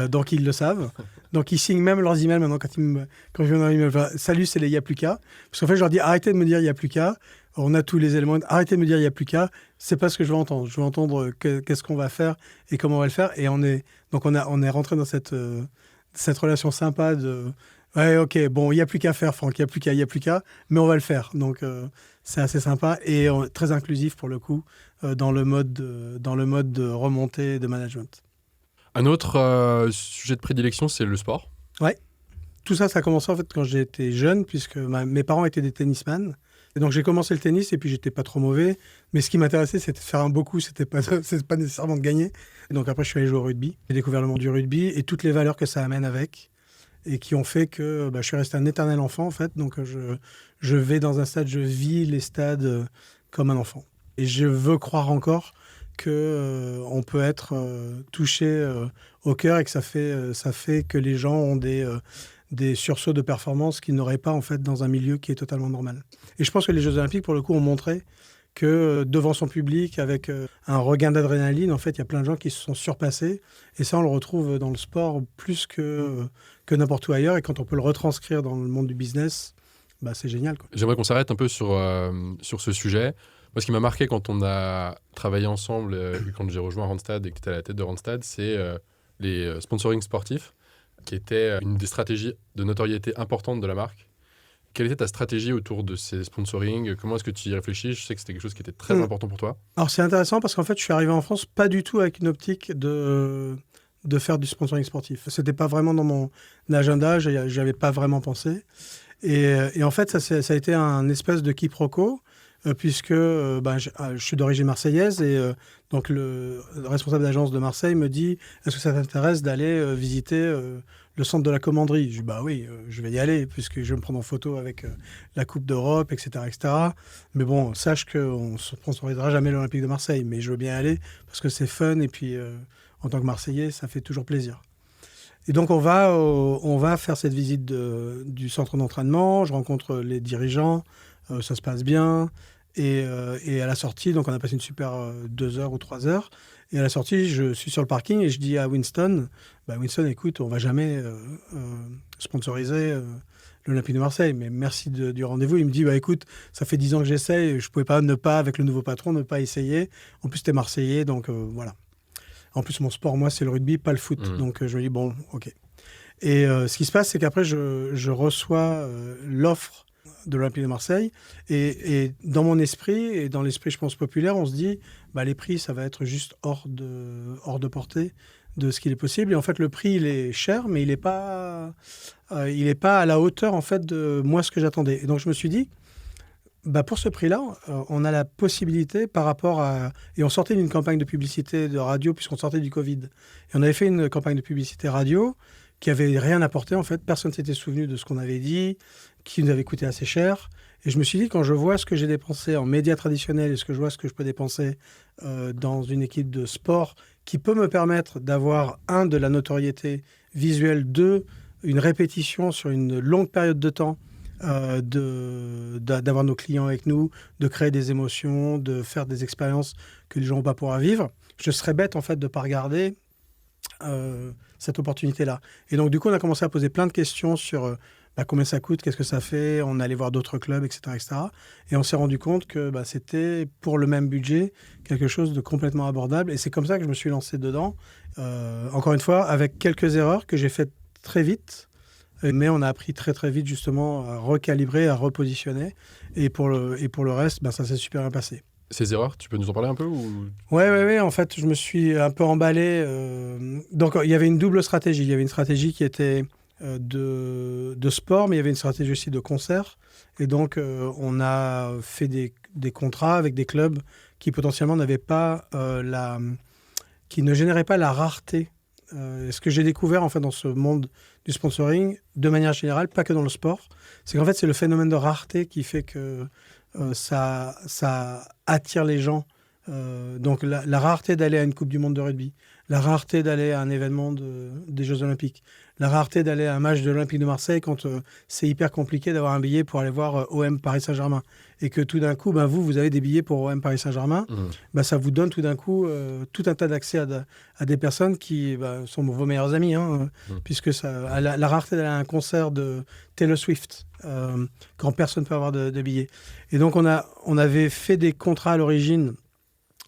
donc ils le savent. Donc ils signent même leurs emails maintenant quand je viens dans l'email. Salut, c'est les Yapluka. Parce qu'en fait, je leur dis arrêtez de me dire Yapluka. On a tous les éléments. Arrêtez de me dire Yapluka. C'est pas ce que je veux entendre. Je veux entendre qu'est-ce qu'on va faire et comment on va le faire. Et on est rentré dans cette relation sympa de ouais, ok, bon, il n'y a plus qu'à faire, Franck. Il n'y a plus qu'à, mais on va le faire. Donc c'est assez sympa et très inclusif pour le coup dans le mode de remontée de management. Un autre sujet de prédilection, c'est le sport. Ouais. Tout ça, ça a commencé en fait quand j'étais jeune, puisque mes parents étaient des tennisman. Et donc j'ai commencé le tennis et puis j'étais pas trop mauvais. Mais ce qui m'intéressait, c'était de faire un beau coup, c'était pas nécessairement de gagner. Et donc après, je suis allé jouer au rugby. J'ai découvert le monde du rugby et toutes les valeurs que ça amène avec. Et qui ont fait que je suis resté un éternel enfant en fait. Donc je vais dans un stade, je vis les stades comme un enfant. Et je veux croire encore qu'on peut être touché au cœur et que ça fait que les gens ont des sursauts de performance qu'ils n'auraient pas en fait dans un milieu qui est totalement normal. Et je pense que les Jeux Olympiques, pour le coup, ont montré que devant son public, avec un regain d'adrénaline, en fait, il y a plein de gens qui se sont surpassés. Et ça, on le retrouve dans le sport plus que n'importe où ailleurs. Et quand on peut le retranscrire dans le monde du business, bah, c'est génial, quoi. J'aimerais qu'on s'arrête un peu sur ce sujet. Moi, ce qui m'a marqué quand on a travaillé ensemble, quand j'ai rejoint Randstad et que tu étais à la tête de Randstad, c'est les sponsoring sportifs, qui était une des stratégies de notoriété importante de la marque. Quelle était ta stratégie autour de ces sponsoring? Comment est-ce que tu y réfléchis? Je sais que c'était quelque chose qui était très important pour toi. Alors, c'est intéressant parce qu'en fait, je suis arrivé en France pas du tout avec une optique de faire du sponsoring sportif. C'était pas vraiment dans mon agenda, j'avais pas vraiment pensé. Et en fait, ça a été un espèce de quiproquo, puisque je suis d'origine marseillaise et donc le responsable d'agence de Marseille me dit « Est-ce que ça t'intéresse d'aller visiter le centre de la commanderie ?» Je dis « Bah oui, je vais y aller puisque je vais me prendre en photo avec la Coupe d'Europe, etc., etc. Mais bon, sache qu'on ne sponsorisera jamais l'Olympique de Marseille, mais je veux bien aller parce que c'est fun et puis en tant que Marseillais, ça fait toujours plaisir. » Et donc, on va faire cette visite du centre d'entraînement. Je rencontre les dirigeants. Ça se passe bien. Et à la sortie, donc on a passé une super 2 heures ou 3 heures. Et à la sortie, je suis sur le parking et je dis à Winston, Winston, écoute, on ne va jamais sponsoriser l'Olympique de Marseille. Mais merci du rendez-vous. Il me dit, écoute, ça fait 10 ans que j'essaye. Je ne pouvais pas avec le nouveau patron, ne pas essayer. En plus, tu es Marseillais, donc voilà. En plus, mon sport, moi, c'est le rugby, pas le foot. Donc, je me dis, bon, OK. Et ce qui se passe, c'est qu'après, je reçois l'offre de l'Olympique de Marseille. Et dans mon esprit, et dans l'esprit, je pense, populaire, on se dit, les prix, ça va être juste hors de portée de ce qu'il est possible. Et en fait, le prix, il est cher, mais il n'est pas à la hauteur, en fait, de moi, ce que j'attendais. Et donc, je me suis dit, pour ce prix-là, on a la possibilité par rapport à... Et on sortait d'une campagne de publicité de radio puisqu'on sortait du Covid. Et on avait fait une campagne de publicité radio qui n'avait rien apporté, en fait. Personne ne s'était souvenu de ce qu'on avait dit, qui nous avait coûté assez cher. Et je me suis dit, quand je vois ce que j'ai dépensé en médias traditionnels et ce que je vois ce que je peux dépenser dans une équipe de sport qui peut me permettre d'avoir, de la notoriété visuelle, une répétition sur une longue période de temps, d'avoir nos clients avec nous, de créer des émotions, de faire des expériences que les gens ne vont pas pouvoir vivre. Je serais bête, en fait, de ne pas regarder cette opportunité-là. Et donc, du coup, on a commencé à poser plein de questions sur combien ça coûte, qu'est-ce que ça fait, on allait voir d'autres clubs, etc., etc. Et on s'est rendu compte que c'était, pour le même budget, quelque chose de complètement abordable. Et c'est comme ça que je me suis lancé dedans. Encore une fois, avec quelques erreurs que j'ai faites très vite, mais on a appris très très vite justement à recalibrer, à repositionner. Et pour le reste, ça s'est super bien passé. Ces erreurs, tu peux nous en parler un peu ou... Ouais. En fait, je me suis un peu emballé. Donc, il y avait une double stratégie. Il y avait une stratégie qui était de sport, mais il y avait une stratégie aussi de concert. Et donc, on a fait des contrats avec des clubs qui potentiellement n'avaient pas qui ne généraient pas la rareté. Ce que j'ai découvert en fait dans ce monde du sponsoring, de manière générale, pas que dans le sport, c'est qu'en fait c'est le phénomène de rareté qui fait que ça attire les gens. Donc la rareté d'aller à une Coupe du Monde de rugby, la rareté d'aller à un événement des Jeux Olympiques, la rareté d'aller à un match de l'Olympique de Marseille quand c'est hyper compliqué d'avoir un billet pour aller voir OM Paris Saint-Germain. Et que tout d'un coup, vous avez des billets pour OM Paris Saint-Germain, ça vous donne tout d'un coup tout un tas d'accès à des personnes qui sont vos meilleurs amis, puisque la rareté d'aller à un concert de Taylor Swift, quand personne ne peut avoir de billets. Et donc, on avait fait des contrats à l'origine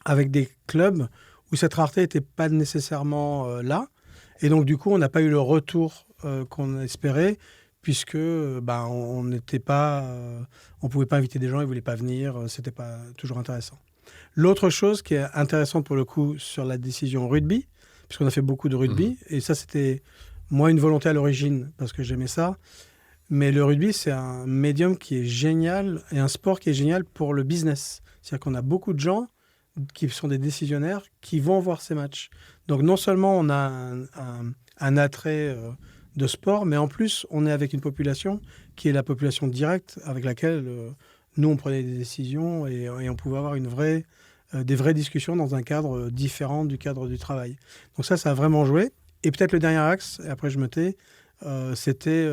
avec des clubs où cette rareté n'était pas nécessairement là. Et donc, du coup, on n'a pas eu le retour qu'on espérait, puisque on n'était pas... on pouvait pas inviter des gens, ils ne voulaient pas venir, c'était pas toujours intéressant. L'autre chose qui est intéressante pour le coup sur la décision rugby, puisqu'on a fait beaucoup de rugby, et ça c'était moi une volonté à l'origine, parce que j'aimais ça, mais le rugby c'est un médium qui est génial, et un sport qui est génial pour le business. C'est-à-dire qu'on a beaucoup de gens qui sont des décisionnaires qui vont voir ces matchs. Donc non seulement on a un attrait de sport, mais en plus on est avec une population qui est la population directe avec laquelle nous on prenait des décisions et on pouvait avoir des vraies discussions dans un cadre différent du cadre du travail. Donc ça a vraiment joué. Et peut-être le dernier axe, et après je me tais, c'était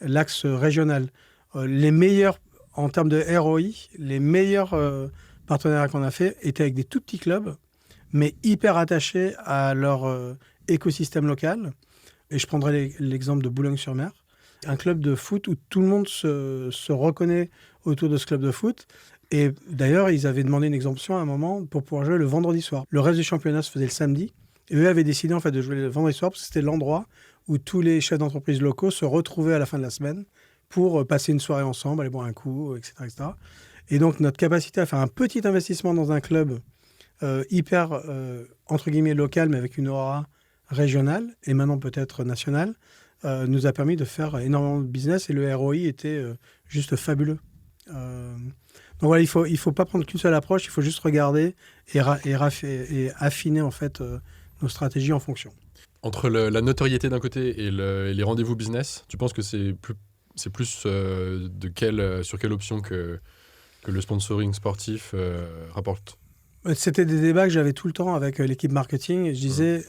l'axe régional. Les meilleurs, en termes de ROI, les meilleurs partenariats qu'on a fait étaient avec des tout petits clubs, mais hyper attachés à leur écosystème local. Et je prendrai l'exemple de Boulogne-sur-Mer, un club de foot où tout le monde se reconnaît autour de ce club de foot. Et d'ailleurs, ils avaient demandé une exemption à un moment pour pouvoir jouer le vendredi soir. Le reste du championnat se faisait le samedi. Et eux avaient décidé en fait, de jouer le vendredi soir parce que c'était l'endroit où tous les chefs d'entreprise locaux se retrouvaient à la fin de la semaine pour passer une soirée ensemble, aller boire un coup, etc., etc. Et donc, notre capacité à faire un petit investissement dans un club hyper, entre guillemets, local, mais avec une aura régionale, et maintenant peut-être nationale, nous a permis de faire énormément de business, et le ROI était juste fabuleux. Donc voilà, il faut pas prendre qu'une seule approche, il faut juste regarder et affiner en fait nos stratégies en fonction. Entre la notoriété d'un côté et les rendez-vous business, tu penses que c'est plus sur quelle option que le sponsoring sportif rapporte? C'était des débats que j'avais tout le temps avec l'équipe marketing. Et je disais,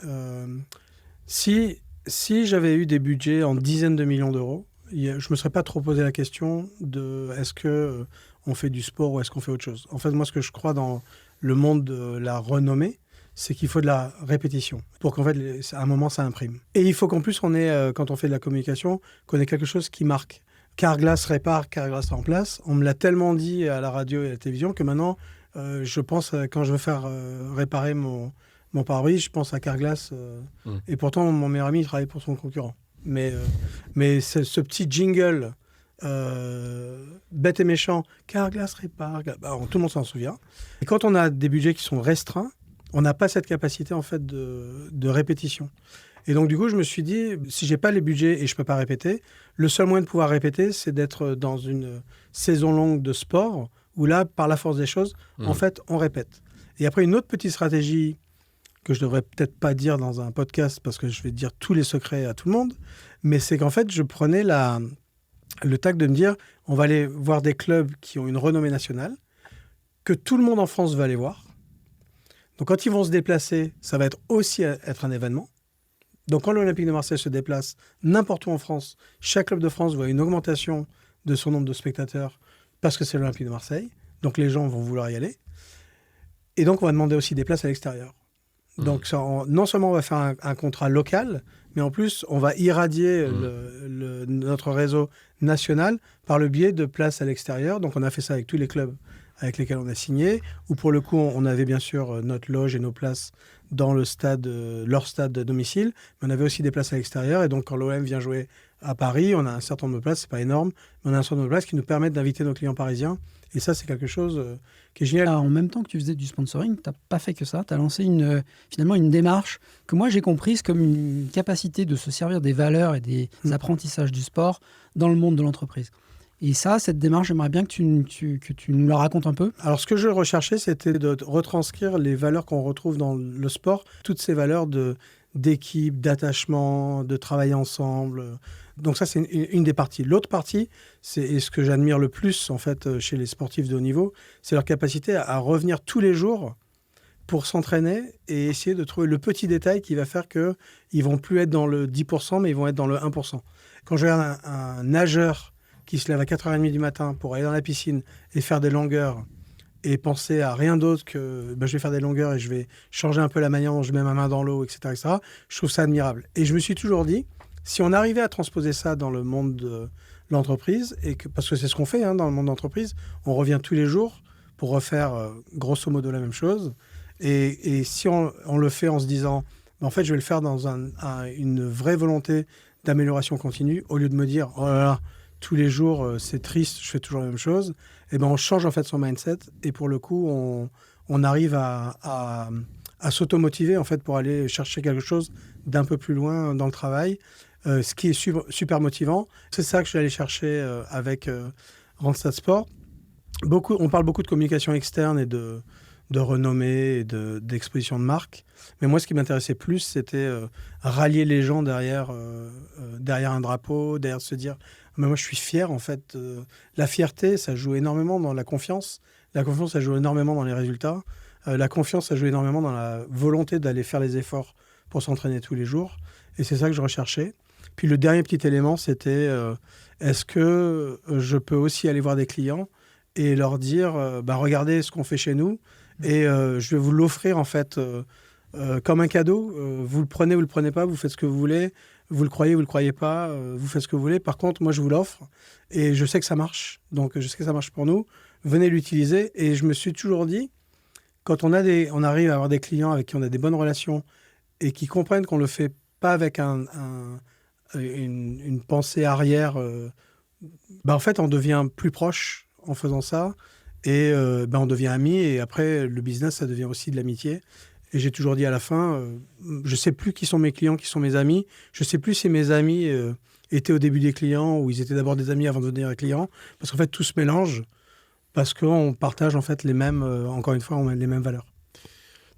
si j'avais eu des budgets en dizaines de millions d'euros, je ne me serais pas trop posé la question de est-ce qu'on fait du sport ou est-ce qu'on fait autre chose. En fait, moi, ce que je crois dans le monde de la renommée, c'est qu'il faut de la répétition pour qu'en fait, à un moment, ça imprime. Et il faut qu'en plus, quand on fait de la communication, qu'on ait quelque chose qui marque. Carglass répare, Carglass remplace. On me l'a tellement dit à la radio et à la télévision que maintenant, je pense, quand je veux faire réparer mon pare-brise, je pense à Carglass. Et pourtant, mon meilleur ami, il travaille pour son concurrent. Mais ce petit jingle bête et méchant, Carglass répare, tout le monde s'en souvient. Et quand on a des budgets qui sont restreints, on n'a pas cette capacité en fait de répétition. Et donc du coup, je me suis dit, si j'ai pas les budgets et je peux pas répéter, le seul moyen de pouvoir répéter, c'est d'être dans une saison longue de sport où là, par la force des choses, en fait, on répète. Et après, une autre petite stratégie que je devrais peut-être pas dire dans un podcast parce que je vais dire tous les secrets à tout le monde, mais c'est qu'en fait, je prenais le tact de me dire, on va aller voir des clubs qui ont une renommée nationale, que tout le monde en France va aller voir. Donc quand ils vont se déplacer, ça va aussi être un événement. Donc quand l'Olympique de Marseille se déplace n'importe où en France, chaque club de France voit une augmentation de son nombre de spectateurs parce que c'est l'Olympique de Marseille. Donc les gens vont vouloir y aller. Et donc on va demander aussi des places à l'extérieur. Donc non seulement on va faire un contrat local, mais en plus on va irradier notre réseau national par le biais de places à l'extérieur. Donc on a fait ça avec tous les clubs avec lesquels on a signé, où pour le coup on avait bien sûr notre loge et nos places dans leur stade de domicile, mais on avait aussi des places à l'extérieur. Et donc quand l'OM vient jouer à Paris, on a un certain nombre de places, c'est pas énorme, mais on a un certain nombre de places qui nous permettent d'inviter nos clients parisiens. Et ça, c'est quelque chose qui est génial. Alors, en même temps que tu faisais du sponsoring, tu n'as pas fait que ça. Tu as lancé finalement une démarche que moi j'ai comprise comme une capacité de se servir des valeurs et des apprentissages du sport dans le monde de l'entreprise. Et ça, cette démarche, j'aimerais bien que tu nous la racontes un peu. Alors, ce que je recherchais, c'était de retranscrire les valeurs qu'on retrouve dans le sport, toutes ces valeurs d'équipe, d'attachement, de travailler ensemble. Donc ça, c'est une des parties. L'autre partie, et ce que j'admire le plus en fait chez les sportifs de haut niveau, c'est leur capacité à revenir tous les jours pour s'entraîner et essayer de trouver le petit détail qui va faire qu'ils ne vont plus être dans le 10%, mais ils vont être dans le 1%. Quand je regarde un nageur qui se lève à 4h30 du matin pour aller dans la piscine et faire des longueurs et penser à rien d'autre que je vais faire des longueurs et je vais changer un peu la manière dont je mets ma main dans l'eau, etc., etc., je trouve ça admirable. Et je me suis toujours dit, si on arrivait à transposer ça dans le monde de l'entreprise, parce que c'est ce qu'on fait dans le monde d'entreprise, on revient tous les jours pour refaire grosso modo la même chose. Et si on le fait en se disant, en fait, je vais le faire dans une vraie volonté d'amélioration continue, au lieu de me dire, oh là là, tous les jours, c'est triste, je fais toujours la même chose, et on change en fait son mindset, et pour le coup, on arrive à s'automotiver en fait pour aller chercher quelque chose d'un peu plus loin dans le travail, ce qui est super motivant. C'est ça que je suis allé chercher avec Randstad Sport. On parle beaucoup de communication externe et de renommée et d'exposition de marque. Mais moi, ce qui m'intéressait plus, c'était rallier les gens derrière un drapeau, derrière se dire mais moi, je suis fier, en fait. La fierté, ça joue énormément dans la confiance. La confiance, ça joue énormément dans les résultats. La confiance, ça joue énormément dans la volonté d'aller faire les efforts pour s'entraîner tous les jours. Et c'est ça que je recherchais. Puis le dernier petit élément, c'était est-ce que je peux aussi aller voir des clients et leur dire regardez ce qu'on fait chez nous et je vais vous l'offrir en fait comme un cadeau. Vous le prenez pas, vous faites ce que vous voulez. Vous le croyez pas, vous faites ce que vous voulez. Par contre, moi, je vous l'offre et je sais que ça marche. Donc, je sais que ça marche pour nous. Venez l'utiliser. Et je me suis toujours dit, quand on arrive à avoir des clients avec qui on a des bonnes relations et qui comprennent qu'on ne le fait pas avec une pensée arrière, en fait, on devient plus proche en faisant ça et on devient amis. Et après, le business, ça devient aussi de l'amitié. Et j'ai toujours dit à la fin, je ne sais plus qui sont mes clients, qui sont mes amis. Je ne sais plus si mes amis étaient au début des clients ou ils étaient d'abord des amis avant de devenir des clients. Parce qu'en fait, tout se mélange parce qu'on partage en fait les mêmes, encore une fois, les mêmes valeurs.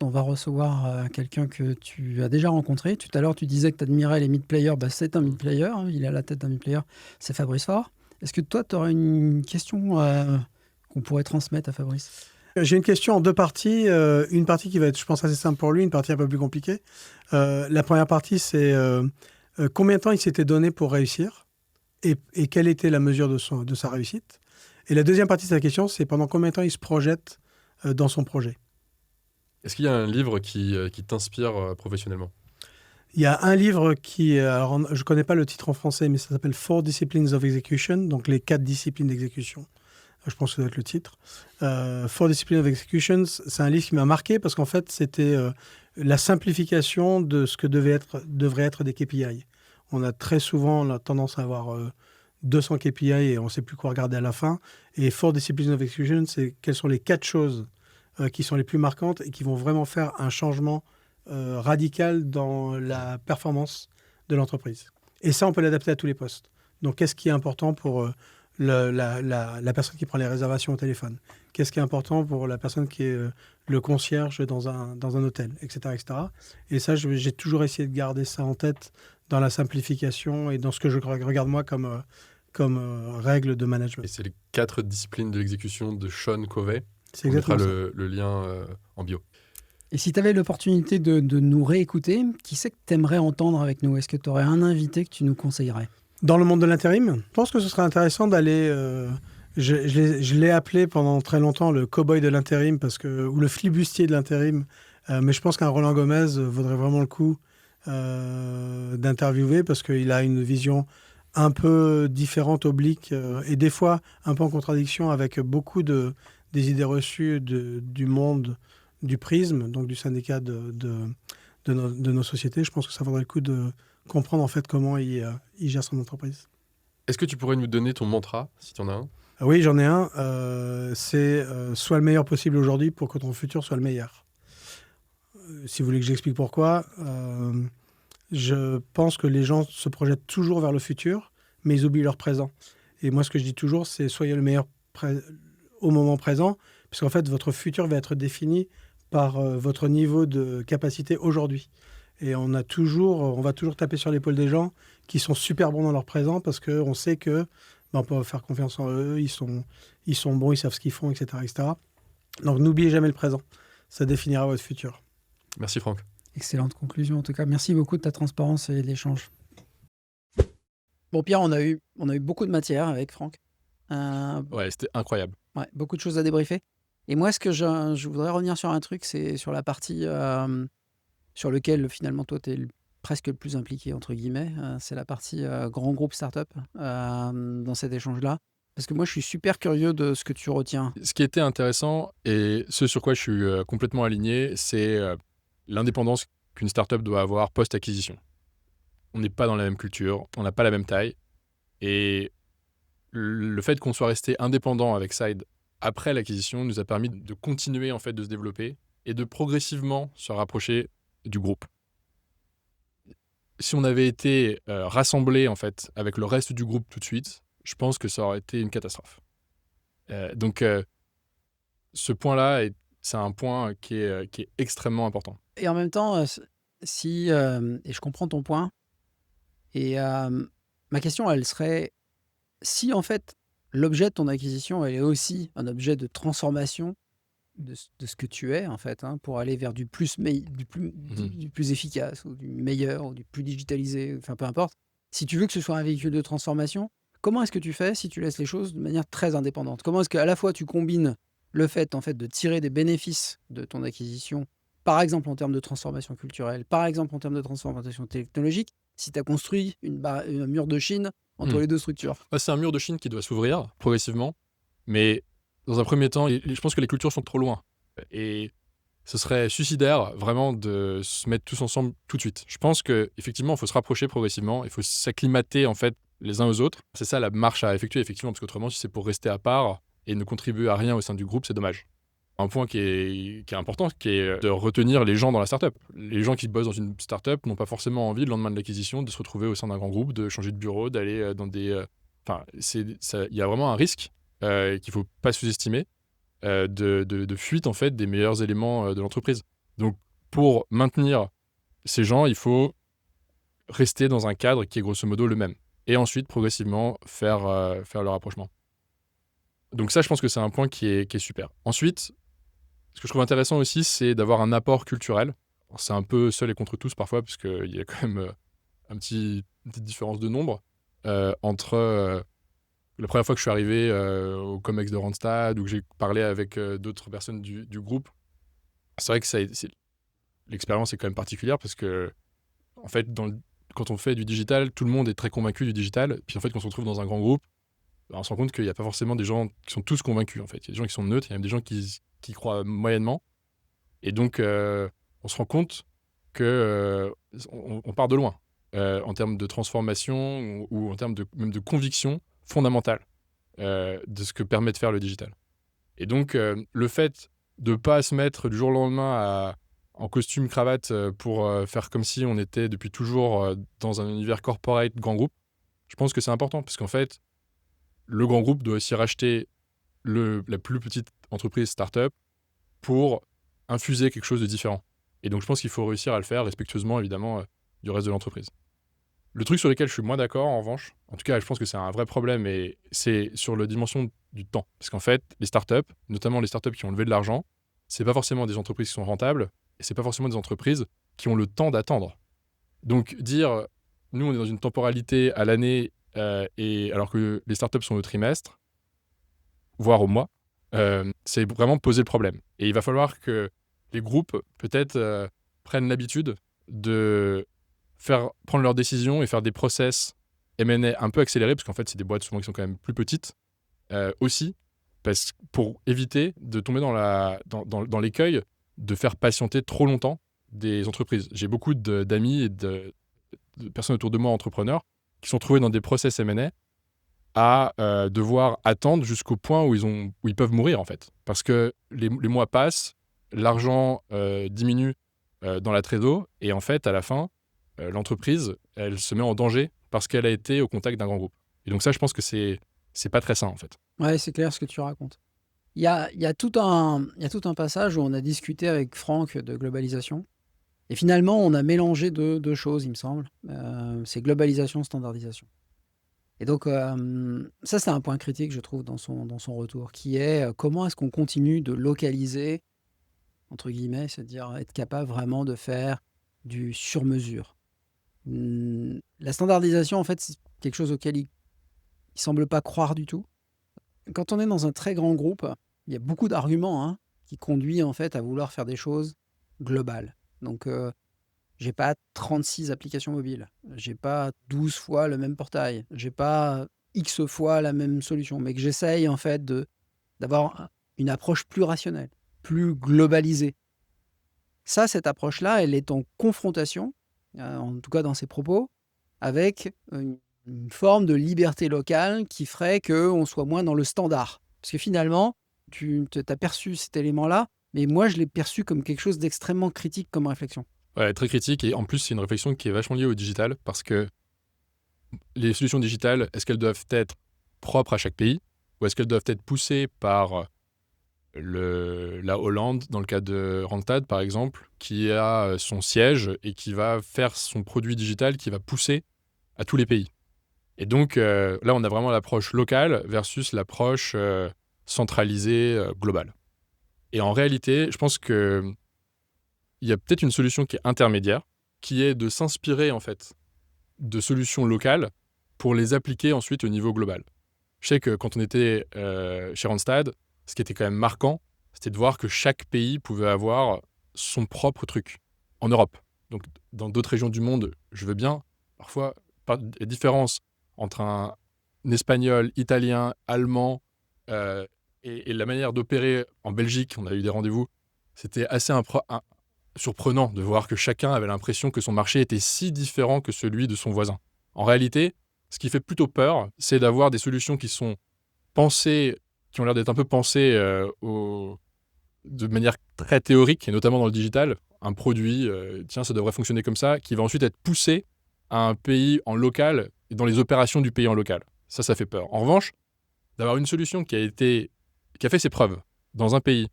On va recevoir quelqu'un que tu as déjà rencontré. Tout à l'heure, tu disais que tu admirais les mid-players. C'est un mid-player, hein, il est à la tête d'un mid-player. C'est Fabrice Faure. Est-ce que toi, tu aurais une question qu'on pourrait transmettre à Fabrice ? J'ai une question en 2 parties. Une partie qui va être, je pense, assez simple pour lui, une partie un peu plus compliquée. La première partie, c'est combien de temps il s'était donné pour réussir et quelle était la mesure de sa réussite. Et la deuxième partie de sa question, c'est pendant combien de temps il se projette dans son projet. Est-ce qu'il y a un livre qui t'inspire professionnellement ? Il y a un livre alors, je ne connais pas le titre en français, mais ça s'appelle 4 Disciplines of Execution, donc les 4 disciplines d'exécution. Je pense que ça doit être le titre. 4 Disciplines of Execution, c'est un livre qui m'a marqué parce qu'en fait, c'était la simplification de ce que devraient être des KPI. On a très souvent tendance à avoir 200 KPI et on ne sait plus quoi regarder à la fin. Et 4 Disciplines of Execution, c'est quelles sont les 4 choses qui sont les plus marquantes et qui vont vraiment faire un changement radical dans la performance de l'entreprise. Et ça, on peut l'adapter à tous les postes. Donc, qu'est-ce qui est important pour la personne qui prend les réservations au téléphone? Qu'est-ce qui est important pour la personne qui est le concierge dans un hôtel, etc., etc. Et ça, j'ai toujours essayé de garder ça en tête dans la simplification et dans ce que je regarde moi comme règle de management. Et c'est les 4 disciplines de l'exécution de Sean Covey. C'est On mettra exactement ça. le lien en bio. Et si tu avais l'opportunité de nous réécouter, qui c'est que tu aimerais entendre avec nous ? Est-ce que tu aurais un invité que tu nous conseillerais ? Dans le monde de l'intérim, je pense que ce serait intéressant d'aller... je l'ai appelé pendant très longtemps le cow-boy de l'intérim ou le flibustier de l'intérim. Mais je pense qu'un Roland Gomez vaudrait vraiment le coup d'interviewer parce qu'il a une vision un peu différente, oblique, et des fois un peu en contradiction avec beaucoup des idées reçues du monde du prisme, donc du syndicat de nos sociétés. Je pense que ça vaudrait le coup de comprendre en fait comment il gère son entreprise. Est-ce que tu pourrais nous donner ton mantra, si tu en as un ? Oui, j'en ai un. C'est sois le meilleur possible aujourd'hui pour que ton futur soit le meilleur. Si vous voulez que j'explique pourquoi, je pense que les gens se projettent toujours vers le futur, mais ils oublient leur présent. Et moi, ce que je dis toujours, c'est soyez le meilleur au moment présent, puisqu'en fait, votre futur va être défini par votre niveau de capacité aujourd'hui. Et on va toujours taper sur l'épaule des gens qui sont super bons dans leur présent parce qu'on sait que on peut faire confiance en eux, ils sont bons, ils savent ce qu'ils font, etc., etc. Donc n'oubliez jamais le présent, ça définira votre futur. Merci Franck. Excellente conclusion en tout cas. Merci beaucoup de ta transparence et de l'échange. Bon Pierre, on a eu beaucoup de matière avec Franck. Ouais, c'était incroyable. Ouais, beaucoup de choses à débriefer. Et moi, ce que je voudrais revenir sur un truc, c'est sur la partie sur laquelle finalement toi, tu es presque le plus impliqué, entre guillemets. C'est la partie grand groupe startup dans cet échange-là. Parce que moi, je suis super curieux de ce que tu retiens. Ce qui était intéressant et ce sur quoi je suis complètement aligné, c'est l'indépendance qu'une startup doit avoir post-acquisition. On n'est pas dans la même culture, on n'a pas la même taille. Et le fait qu'on soit resté indépendant avec Side après l'acquisition nous a permis de continuer en fait de se développer et de progressivement se rapprocher du groupe. Si on avait été rassemblés en fait avec le reste du groupe tout de suite, je pense que ça aurait été une catastrophe. Donc ce point-là, c'est un point qui est extrêmement important. Et en même temps, et je comprends ton point, et ma question, elle serait, si en fait l'objet de ton acquisition, elle est aussi un objet de transformation de ce que tu es en fait, hein, pour aller vers du plus efficace, ou du meilleur, ou du plus digitalisé, enfin peu importe. Si tu veux que ce soit un véhicule de transformation, comment est-ce que tu fais si tu laisses les choses de manière très indépendante? Comment est-ce qu'à la fois tu combines le fait, en fait, de tirer des bénéfices de ton acquisition, par exemple en termes de transformation culturelle, par exemple en termes de transformation technologique, si tu as construit un mur de Chine entre Hmm. les deux structures? C'est un mur de Chine qui doit s'ouvrir progressivement, mais dans un premier temps, je pense que les cultures sont trop loin. Et ce serait suicidaire vraiment de se mettre tous ensemble tout de suite. Je pense qu'effectivement, il faut se rapprocher progressivement, il faut s'acclimater en fait les uns aux autres. C'est ça la marche à effectuer, effectivement, parce qu'autrement, si c'est pour rester à part et ne contribuer à rien au sein du groupe, c'est dommage. Un point qui est important, qui est de retenir les gens dans la startup. Les gens qui bossent dans une startup n'ont pas forcément envie, le lendemain de l'acquisition, de se retrouver au sein d'un grand groupe, de changer de bureau, d'aller dans des... Enfin, il y a vraiment un risque qu'il ne faut pas sous-estimer de fuite en fait des meilleurs éléments de l'entreprise. Donc pour maintenir ces gens, il faut rester dans un cadre qui est grosso modo le même. Et ensuite progressivement faire le rapprochement. Donc ça, je pense que c'est un point qui est super. Ensuite, ce que je trouve intéressant aussi, c'est d'avoir un apport culturel. Alors, c'est un peu seul et contre tous parfois, parce qu'il y a quand même une petite différence de nombre entre la première fois que je suis arrivé au Comex de Randstad ou que j'ai parlé avec d'autres personnes du groupe. C'est vrai que l'expérience est quand même particulière parce que, en fait, quand on fait du digital, tout le monde est très convaincu du digital. Puis en fait, quand on se retrouve dans un grand groupe, on se rend compte qu'il n'y a pas forcément des gens qui sont tous convaincus. En fait, il y a des gens qui sont neutres, il y a même des gens qui croient moyennement. Et donc, on se rend compte que on part de loin en termes de transformation ou en termes même de conviction fondamentale de ce que permet de faire le digital. Et donc, le fait de ne pas se mettre du jour au lendemain en costume cravate pour faire comme si on était depuis toujours dans un univers corporate grand groupe, je pense que c'est important parce qu'en fait, le grand groupe doit aussi racheter la plus petite entreprise start-up pour infuser quelque chose de différent. Et donc, je pense qu'il faut réussir à le faire respectueusement, évidemment, du reste de l'entreprise. Le truc sur lequel je suis moins d'accord, en revanche, en tout cas, je pense que c'est un vrai problème, et c'est sur la dimension du temps. Parce qu'en fait, les startups, notamment les startups qui ont levé de l'argent, c'est pas forcément des entreprises qui sont rentables, et c'est pas forcément des entreprises qui ont le temps d'attendre. Donc, dire, nous, on est dans une temporalité à l'année, et alors que les startups sont au trimestre, voire au mois, c'est vraiment poser le problème. Et il va falloir que les groupes, peut-être, prennent l'habitude de faire prendre leurs décisions et faire des process M&A un peu accélérés, parce qu'en fait, c'est des boîtes souvent qui sont quand même plus petites, aussi, pour éviter de tomber dans l'écueil de faire patienter trop longtemps des entreprises. J'ai beaucoup d'amis et de personnes autour de moi, entrepreneurs, qui sont trouvés dans des process M&A à devoir attendre jusqu'au point où ils peuvent mourir, en fait. Parce que les mois passent, l'argent diminue dans la trésor, et en fait, à la fin, l'entreprise, elle se met en danger parce qu'elle a été au contact d'un grand groupe. Et donc ça, je pense que c'est pas très sain, en fait. Ouais, c'est clair ce que tu racontes. Il y a tout un passage où on a discuté avec Franck de globalisation. Et finalement, on a mélangé deux choses, il me semble. C'est globalisation, standardisation. Et donc, ça, c'est un point critique, je trouve, dans son retour, qui est comment est-ce qu'on continue de localiser, entre guillemets, c'est-à-dire être capable vraiment de faire du sur-mesure. La standardisation, en fait, c'est quelque chose auquel il semble pas croire du tout. Quand on est dans un très grand groupe, il y a beaucoup d'arguments qui conduisent en fait à vouloir faire des choses globales. Donc, j'ai pas 36 applications mobiles, j'ai pas 12 fois le même portail, j'ai pas X fois la même solution, mais que j'essaye en fait d'avoir une approche plus rationnelle, plus globalisée. Ça, cette approche-là, elle est en confrontation, en tout cas dans ses propos, avec une forme de liberté locale qui ferait qu'on soit moins dans le standard. Parce que finalement, tu as perçu cet élément-là, mais moi, je l'ai perçu comme quelque chose d'extrêmement critique comme réflexion. Ouais, très critique, et en plus, c'est une réflexion qui est vachement liée au digital, parce que les solutions digitales, est-ce qu'elles doivent être propres à chaque pays, ou est-ce qu'elles doivent être poussées par la Hollande, dans le cas de Randstad par exemple, qui a son siège et qui va faire son produit digital qui va pousser à tous les pays. Et donc là, on a vraiment l'approche locale versus l'approche centralisée, globale. Et en réalité, je pense qu'il y a peut-être une solution qui est intermédiaire, qui est de s'inspirer en fait de solutions locales pour les appliquer ensuite au niveau global. Je sais que quand on était chez Randstad, ce qui était quand même marquant, c'était de voir que chaque pays pouvait avoir son propre truc en Europe. Donc, dans d'autres régions du monde, je veux bien, parfois, les différences entre un espagnol, italien, allemand et la manière d'opérer en Belgique, on a eu des rendez-vous, c'était assez surprenant de voir que chacun avait l'impression que son marché était si différent que celui de son voisin. En réalité, ce qui fait plutôt peur, c'est d'avoir des solutions qui sont pensées, qui ont l'air d'être un peu pensées de manière très théorique, et notamment dans le digital. Un produit, tiens, ça devrait fonctionner comme ça, qui va ensuite être poussé à un pays en local et dans les opérations du pays en local. Ça fait peur. En revanche, d'avoir une solution qui a fait ses preuves dans un pays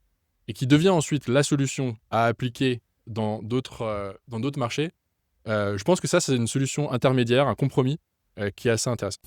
et qui devient ensuite la solution à appliquer dans d'autres marchés, je pense que ça, c'est une solution intermédiaire, un compromis qui est assez intéressant.